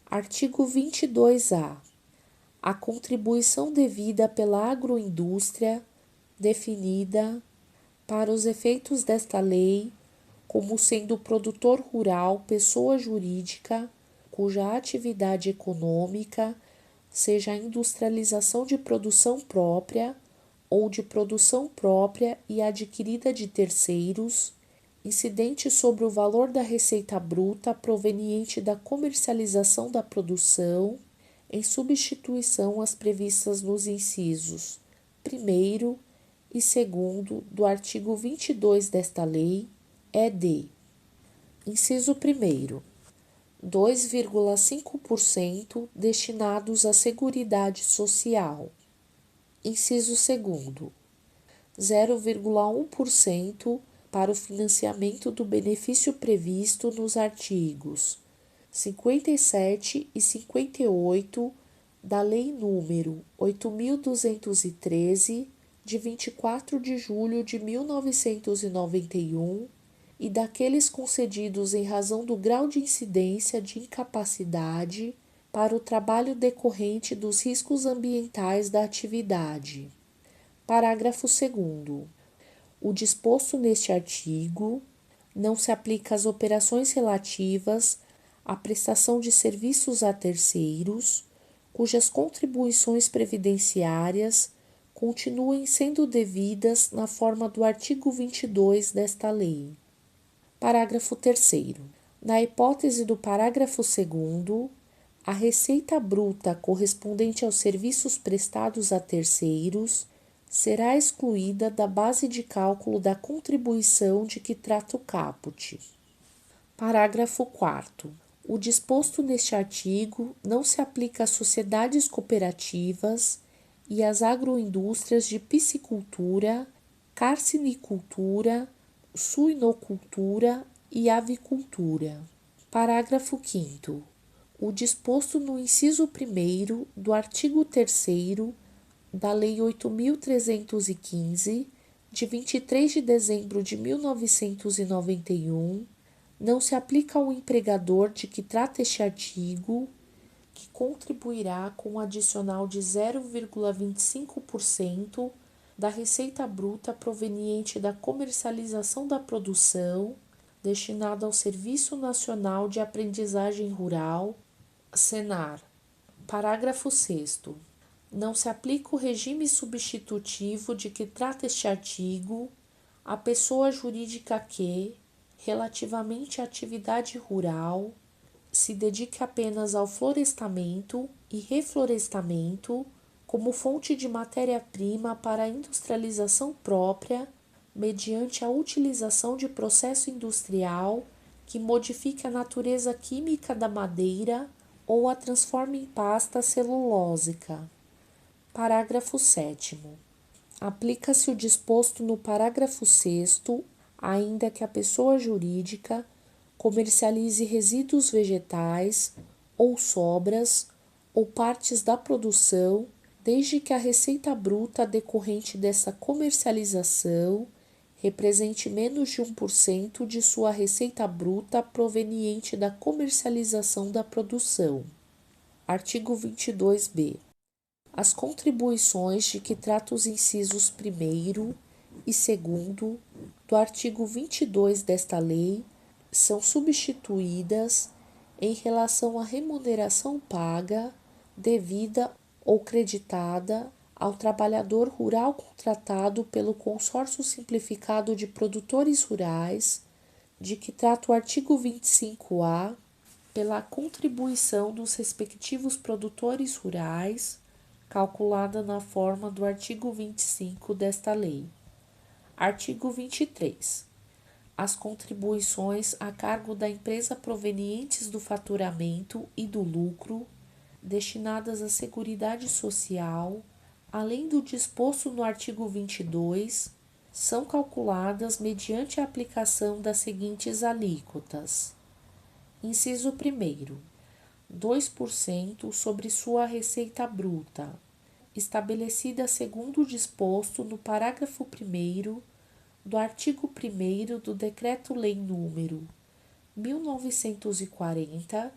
S1: Artigo 22-A. A contribuição devida pela agroindústria, definida, para os efeitos desta lei, como sendo o produtor rural pessoa jurídica, cuja atividade econômica seja a industrialização de produção própria ou de produção própria e adquirida de terceiros, incidente sobre o valor da receita bruta proveniente da comercialização da produção, em substituição às previstas nos incisos 1º e 2º do artigo 22 desta lei, é de: inciso 1º, 2,5% destinados à Seguridade Social. Inciso 2º, 0,1% para o financiamento do benefício previsto nos artigos 57 e 58 da Lei nº 8.213, de 24 de julho de 1991, e daqueles concedidos em razão do grau de incidência de incapacidade para o trabalho decorrente dos riscos ambientais da atividade. Parágrafo 2º. O disposto neste artigo não se aplica às operações relativas à prestação de serviços a terceiros, cujas contribuições previdenciárias continuem sendo devidas na forma do artigo 22 desta lei. Parágrafo 3º. Na hipótese do parágrafo 2º, a receita bruta correspondente aos serviços prestados a terceiros será excluída da base de cálculo da contribuição de que trata o caput. Parágrafo 4º. O disposto neste artigo não se aplica às sociedades cooperativas e às agroindústrias de piscicultura, carcinicultura, suinocultura e avicultura. Parágrafo 5º. O disposto no inciso 1º do artigo 3º da Lei 8.315, de 23 de dezembro de 1991, não se aplica ao empregador de que trata este artigo, que contribuirá com um adicional de 0,25% da receita bruta proveniente da comercialização da produção destinada ao Serviço Nacional de Aprendizagem Rural, SENAR. Parágrafo 6º. Não se aplica o regime substitutivo de que trata este artigo à pessoa jurídica que, relativamente à atividade rural, se dedique apenas ao florestamento e reflorestamento como fonte de matéria-prima para a industrialização própria, mediante a utilização de processo industrial que modifique a natureza química da madeira ou a transforme em pasta celulósica. Parágrafo 7º. Aplica-se o disposto no parágrafo 6º, ainda que a pessoa jurídica comercialize resíduos vegetais ou sobras ou partes da produção, desde que a receita bruta decorrente dessa comercialização represente menos de 1% de sua receita bruta proveniente da comercialização da produção. Artigo 22b. As contribuições de que trata os incisos 1º e 2º do artigo 22 desta lei são substituídas em relação à remuneração paga, devida ou creditada ao trabalhador rural contratado pelo Consórcio Simplificado de Produtores Rurais, de que trata o artigo 25-A, pela contribuição dos respectivos produtores rurais, calculada na forma do artigo 25 desta lei. Artigo 23. As contribuições a cargo da empresa provenientes do faturamento e do lucro, destinadas à Seguridade Social, além do disposto no artigo 22, são calculadas mediante a aplicação das seguintes alíquotas. Inciso 1º. 2% sobre sua receita bruta, estabelecida segundo o disposto no parágrafo 1º do artigo 1º do Decreto-Lei nº 1940,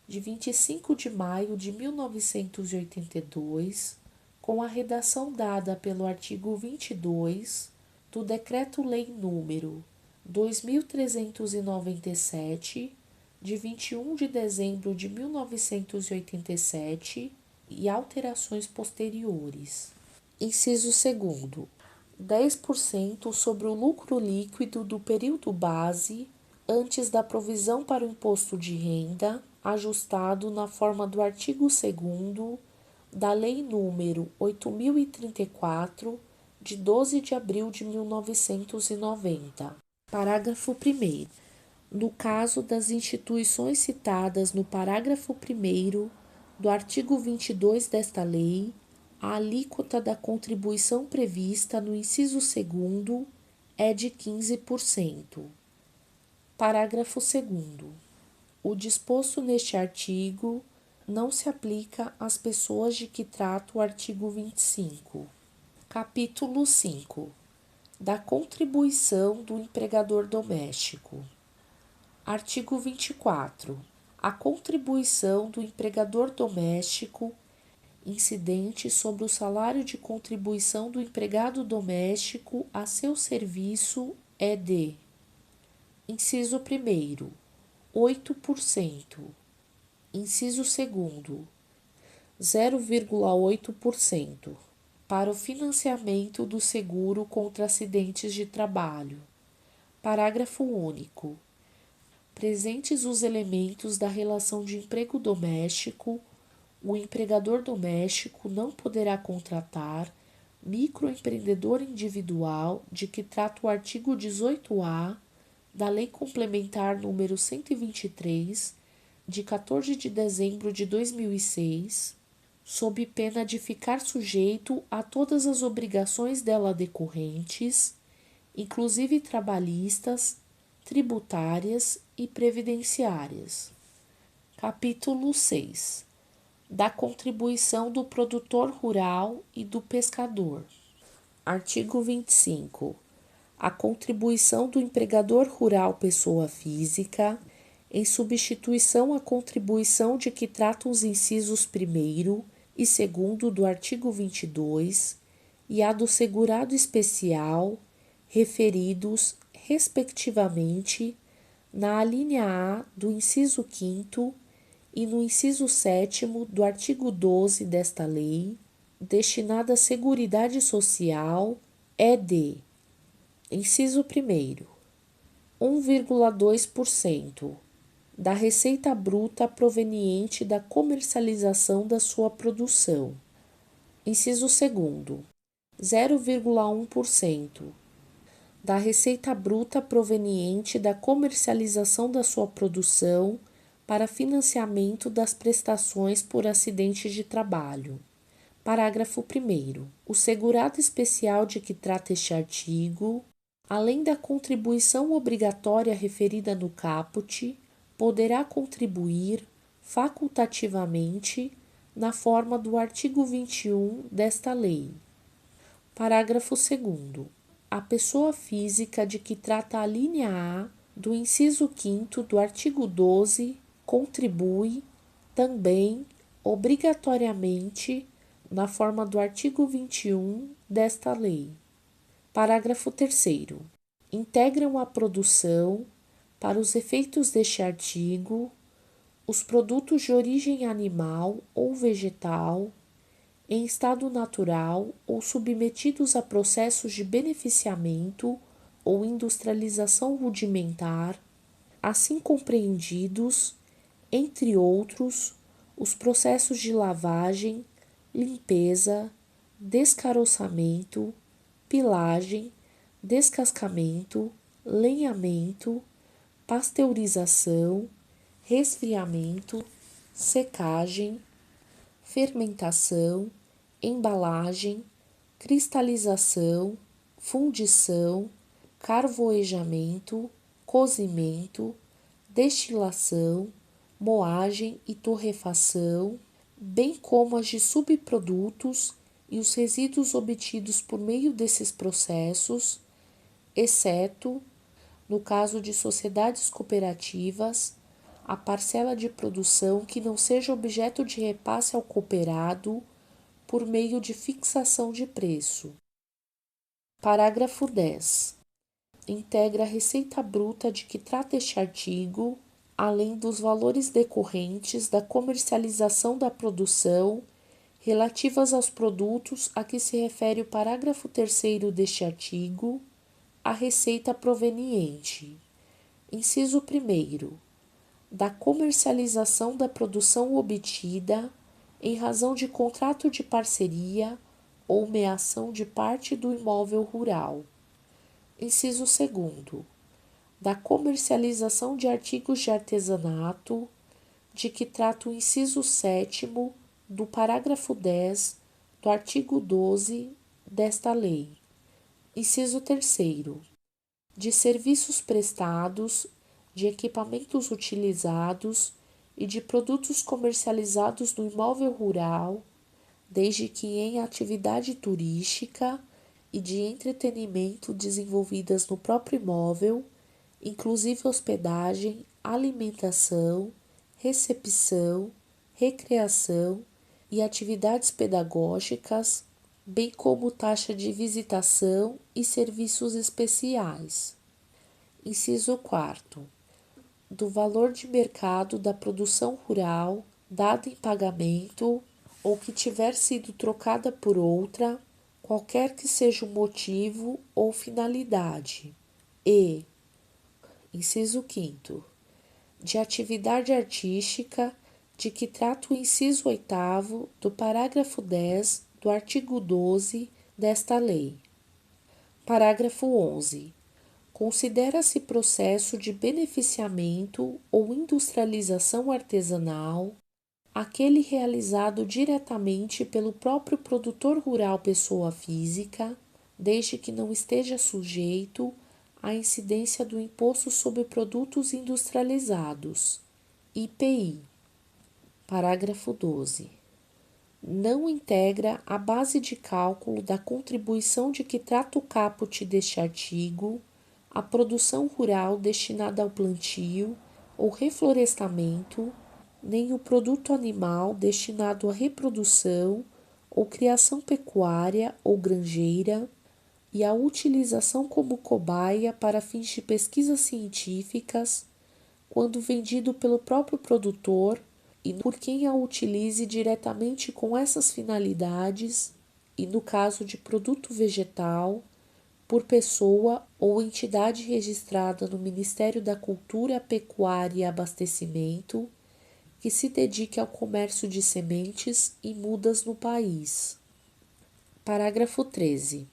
S1: de 25 de maio de 1982, com a redação dada pelo artigo 22 do Decreto-Lei nº 2397, de 21 de dezembro de 1987 e alterações posteriores. Inciso 2º. 10% sobre o lucro líquido do período base antes da provisão para o imposto de renda, ajustado na forma do artigo 2º da Lei nº 8.034, de 12 de abril de 1990. Parágrafo 1º. No caso das instituições citadas no parágrafo 1º do artigo 22 desta lei, a alíquota da contribuição prevista no inciso 2º é de 15%. Parágrafo 2º. O disposto neste artigo não se aplica às pessoas de que trata o artigo 25. Capítulo 5. Da contribuição do empregador doméstico. Artigo 24. A contribuição do empregador doméstico incidente sobre o salário de contribuição do empregado doméstico a seu serviço é de: inciso 1º, 8%, inciso 2º, 0,8%, para o financiamento do seguro contra acidentes de trabalho. Parágrafo único. Presentes os elementos da relação de emprego doméstico, o empregador doméstico não poderá contratar microempreendedor individual de que trata o artigo 18-A da Lei Complementar nº 123, de 14 de dezembro de 2006, sob pena de ficar sujeito a todas as obrigações dela decorrentes, inclusive trabalhistas, tributárias e previdenciárias. Capítulo 6. Da contribuição do produtor rural e do pescador. Artigo 25. A contribuição do empregador rural pessoa física, em substituição à contribuição de que tratam os incisos 1º e 2º do artigo 22, e a do segurado especial, referidos, respectivamente, na alínea A do inciso 5º e no inciso 7º do artigo 12 desta lei, destinada à Seguridade Social, é de: inciso 1º, 1,2% da receita bruta proveniente da comercialização da sua produção. Inciso 2º, 0,1% da receita bruta proveniente da comercialização da sua produção para financiamento das prestações por acidente de trabalho. Parágrafo 1º. O segurado especial de que trata este artigo, além da contribuição obrigatória referida no caput, poderá contribuir facultativamente na forma do artigo 21 desta lei. Parágrafo 2º. A pessoa física de que trata a linha A do inciso 5º do artigo 12 contribui também obrigatoriamente na forma do artigo 21 desta lei. Parágrafo 3º. Integram a produção, para os efeitos deste artigo, os produtos de origem animal ou vegetal, em estado natural ou submetidos a processos de beneficiamento ou industrialização rudimentar, assim compreendidos, entre outros, os processos de lavagem, limpeza, descaroçamento, pilagem, descascamento, lenhamento, pasteurização, resfriamento, secagem, fermentação, embalagem, cristalização, fundição, carvoejamento, cozimento, destilação, moagem e torrefação, bem como as de subprodutos e os resíduos obtidos por meio desses processos, exceto, no caso de sociedades cooperativas, a parcela de produção que não seja objeto de repasse ao cooperado por meio de fixação de preço. Parágrafo 10. Integra a receita bruta de que trata este artigo, além dos valores decorrentes da comercialização da produção relativas aos produtos a que se refere o parágrafo 3º deste artigo, a receita proveniente. Inciso 1º. Da comercialização da produção obtida em razão de contrato de parceria ou meação de parte do imóvel rural. Inciso 2º. Da comercialização de artigos de artesanato, de que trata o inciso 7º do parágrafo 10 do artigo 12 desta lei. Inciso 3º. De serviços prestados, de equipamentos utilizados e de produtos comercializados no imóvel rural, desde que em atividade turística e de entretenimento desenvolvidas no próprio imóvel, inclusive hospedagem, alimentação, recepção, recreação e atividades pedagógicas, bem como taxa de visitação e serviços especiais. Inciso 4º. Do valor de mercado da produção rural dada em pagamento ou que tiver sido trocada por outra, qualquer que seja o motivo ou finalidade. E, inciso 5º, de atividade artística de que trata o inciso 8º do parágrafo 10 do artigo 12 desta lei. Parágrafo 11. Considera-se processo de beneficiamento ou industrialização artesanal aquele realizado diretamente pelo próprio produtor rural pessoa física, desde que não esteja sujeito à incidência do Imposto sobre Produtos Industrializados, IPI. Parágrafo 12. Não integra a base de cálculo da contribuição de que trata o caput deste artigo a produção rural destinada ao plantio ou reflorestamento, nem o produto animal destinado à reprodução ou criação pecuária ou granjeira e à utilização como cobaia para fins de pesquisas científicas, quando vendido pelo próprio produtor e por quem a utilize diretamente com essas finalidades, e no caso de produto vegetal, por pessoa ou entidade registrada no Ministério da Cultura, Pecuária e Abastecimento, que se dedique ao comércio de sementes e mudas no país. Parágrafo 13.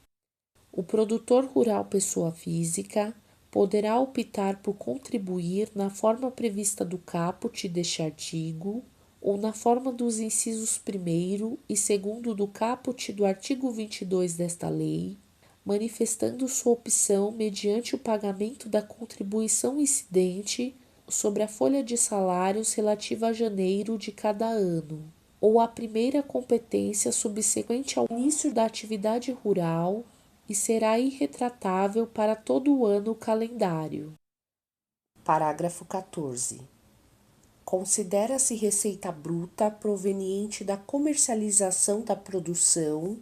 S1: O produtor rural pessoa física poderá optar por contribuir na forma prevista do caput deste artigo ou na forma dos incisos 1º e 2º do caput do artigo 22 desta lei, manifestando sua opção mediante o pagamento da contribuição incidente sobre a folha de salários relativa a janeiro de cada ano, ou a primeira competência subsequente ao início da atividade rural e será irretratável para todo o ano calendário. Parágrafo 14. Considera-se receita bruta proveniente da comercialização da produção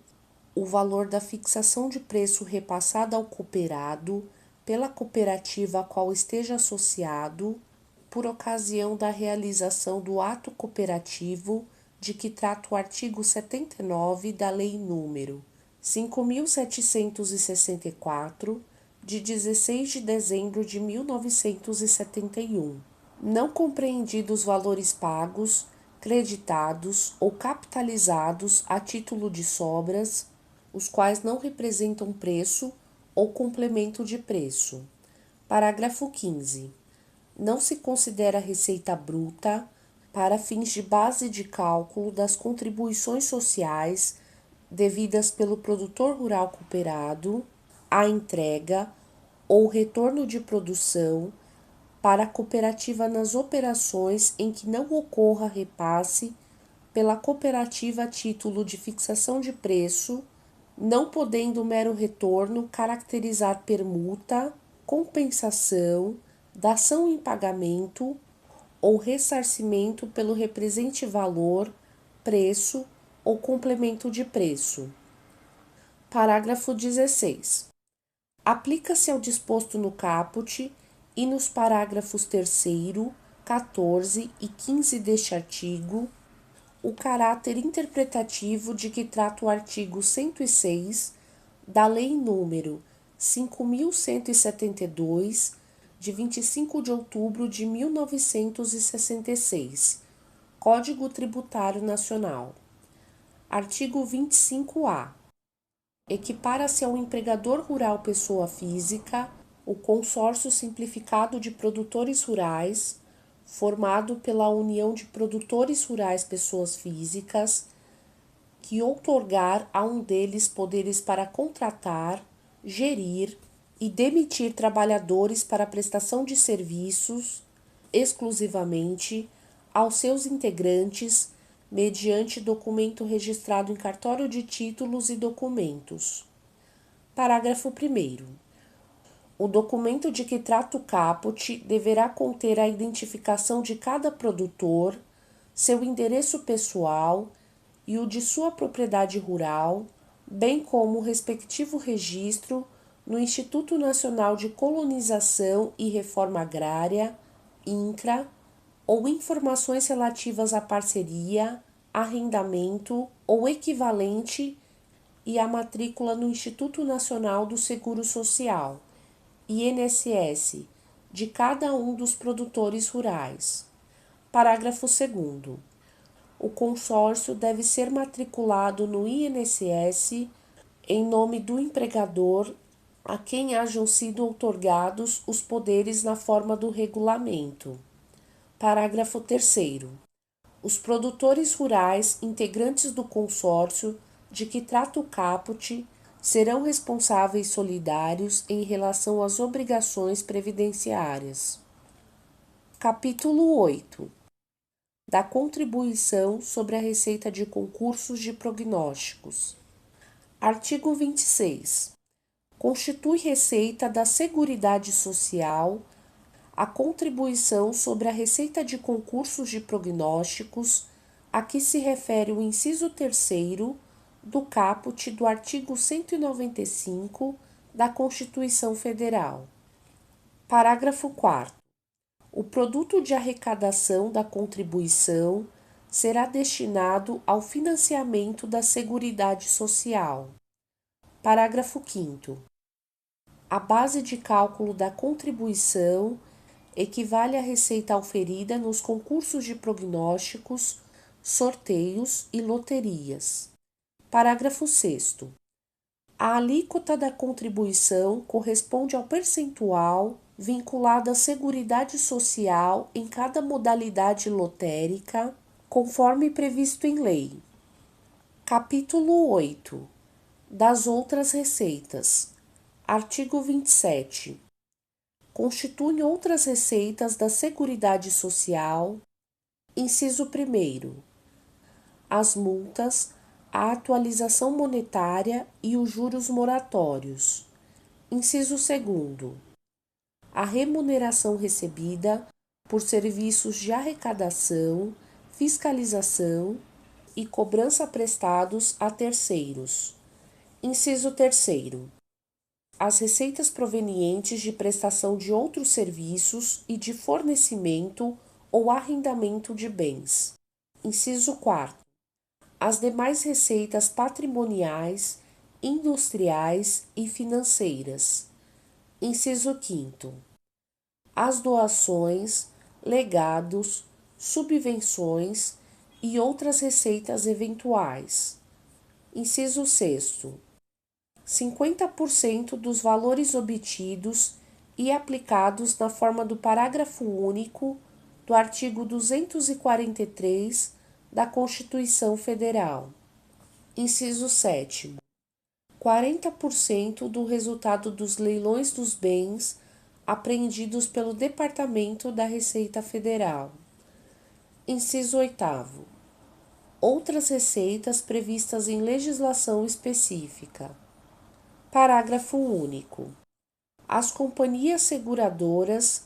S1: o valor da fixação de preço repassada ao cooperado pela cooperativa a qual esteja associado por ocasião da realização do ato cooperativo de que trata o artigo 79 da Lei nº 5.764, de 16 de dezembro de 1971, não compreendidos valores pagos, creditados ou capitalizados a título de sobras, os quais não representam preço ou complemento de preço. Parágrafo 15. Não se considera receita bruta para fins de base de cálculo das contribuições sociais devidas pelo produtor rural cooperado, a entrega ou retorno de produção para a cooperativa nas operações em que não ocorra repasse pela cooperativa a título de fixação de preço, não podendo o mero retorno caracterizar permuta, compensação, dação em pagamento ou ressarcimento pelo represente valor, preço ou complemento de preço. Parágrafo 16. Aplica-se ao disposto no caput e nos parágrafos 3º, 14 e 15 deste artigo o caráter interpretativo de que trata o artigo 106 da Lei nº 5.172, de 25 de outubro de 1966, Código Tributário Nacional. Artigo 25-A. Equipara-se ao empregador rural pessoa física o consórcio simplificado de produtores rurais, formado pela União de Produtores Rurais Pessoas Físicas, que outorgar a um deles poderes para contratar, gerir e demitir trabalhadores para prestação de serviços exclusivamente aos seus integrantes, mediante documento registrado em cartório de títulos e documentos. Parágrafo 1º. O documento de que trata o caput deverá conter a identificação de cada produtor, seu endereço pessoal e o de sua propriedade rural, bem como o respectivo registro no Instituto Nacional de Colonização e Reforma Agrária, INCRA, ou informações relativas à parceria, arrendamento ou equivalente e à matrícula no Instituto Nacional do Seguro Social, INSS, de cada um dos produtores rurais. Parágrafo 2º. O consórcio deve ser matriculado no INSS em nome do empregador a quem hajam sido outorgados os poderes na forma do regulamento. Parágrafo 3º. Os produtores rurais integrantes do consórcio de que trata o caput serão responsáveis solidários em relação às obrigações previdenciárias. Capítulo 8. Da contribuição sobre a receita de concursos de prognósticos. Artigo 26. Constitui receita da Seguridade Social a contribuição sobre a receita de concursos de prognósticos a que se refere o inciso 3º do caput do artigo 195 da Constituição Federal. Parágrafo 4º. O produto de arrecadação da contribuição será destinado ao financiamento da Seguridade Social. Parágrafo 5º. A base de cálculo da contribuição equivale à receita auferida nos concursos de prognósticos, sorteios e loterias. Parágrafo 6º. A alíquota da contribuição corresponde ao percentual vinculado à Seguridade Social em cada modalidade lotérica, conforme previsto em lei. Capítulo 8. Das outras receitas. Artigo 27. Constituem outras receitas da Seguridade Social. Inciso 1. As multas, a atualização monetária e os juros moratórios. Inciso 2. A remuneração recebida por serviços de arrecadação, fiscalização e cobrança prestados a terceiros. Inciso 3. As receitas provenientes de prestação de outros serviços e de fornecimento ou arrendamento de bens. Inciso 4. As demais receitas patrimoniais, industriais e financeiras. Inciso 5. As doações, legados, subvenções e outras receitas eventuais. Inciso 6. 50% dos valores obtidos e aplicados na forma do parágrafo único do artigo 243 da Constituição Federal. Inciso 7. 40% do resultado dos leilões dos bens apreendidos pelo Departamento da Receita Federal. Inciso 8. Outras receitas previstas em legislação específica. Parágrafo único. As companhias seguradoras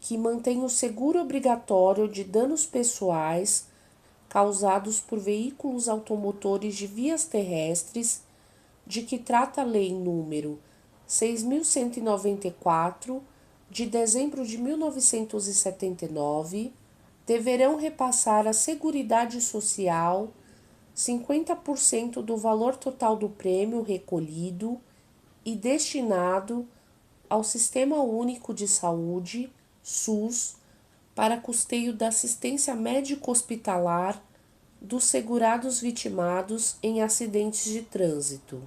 S1: que mantêm o seguro obrigatório de danos pessoais causados por veículos automotores de vias terrestres, de que trata a Lei nº 6.194, de dezembro de 1979, deverão repassar à Seguridade Social 50% do valor total do prêmio recolhido e destinado ao Sistema Único de Saúde, SUS, para custeio da assistência médico-hospitalar dos segurados vitimados em acidentes de trânsito.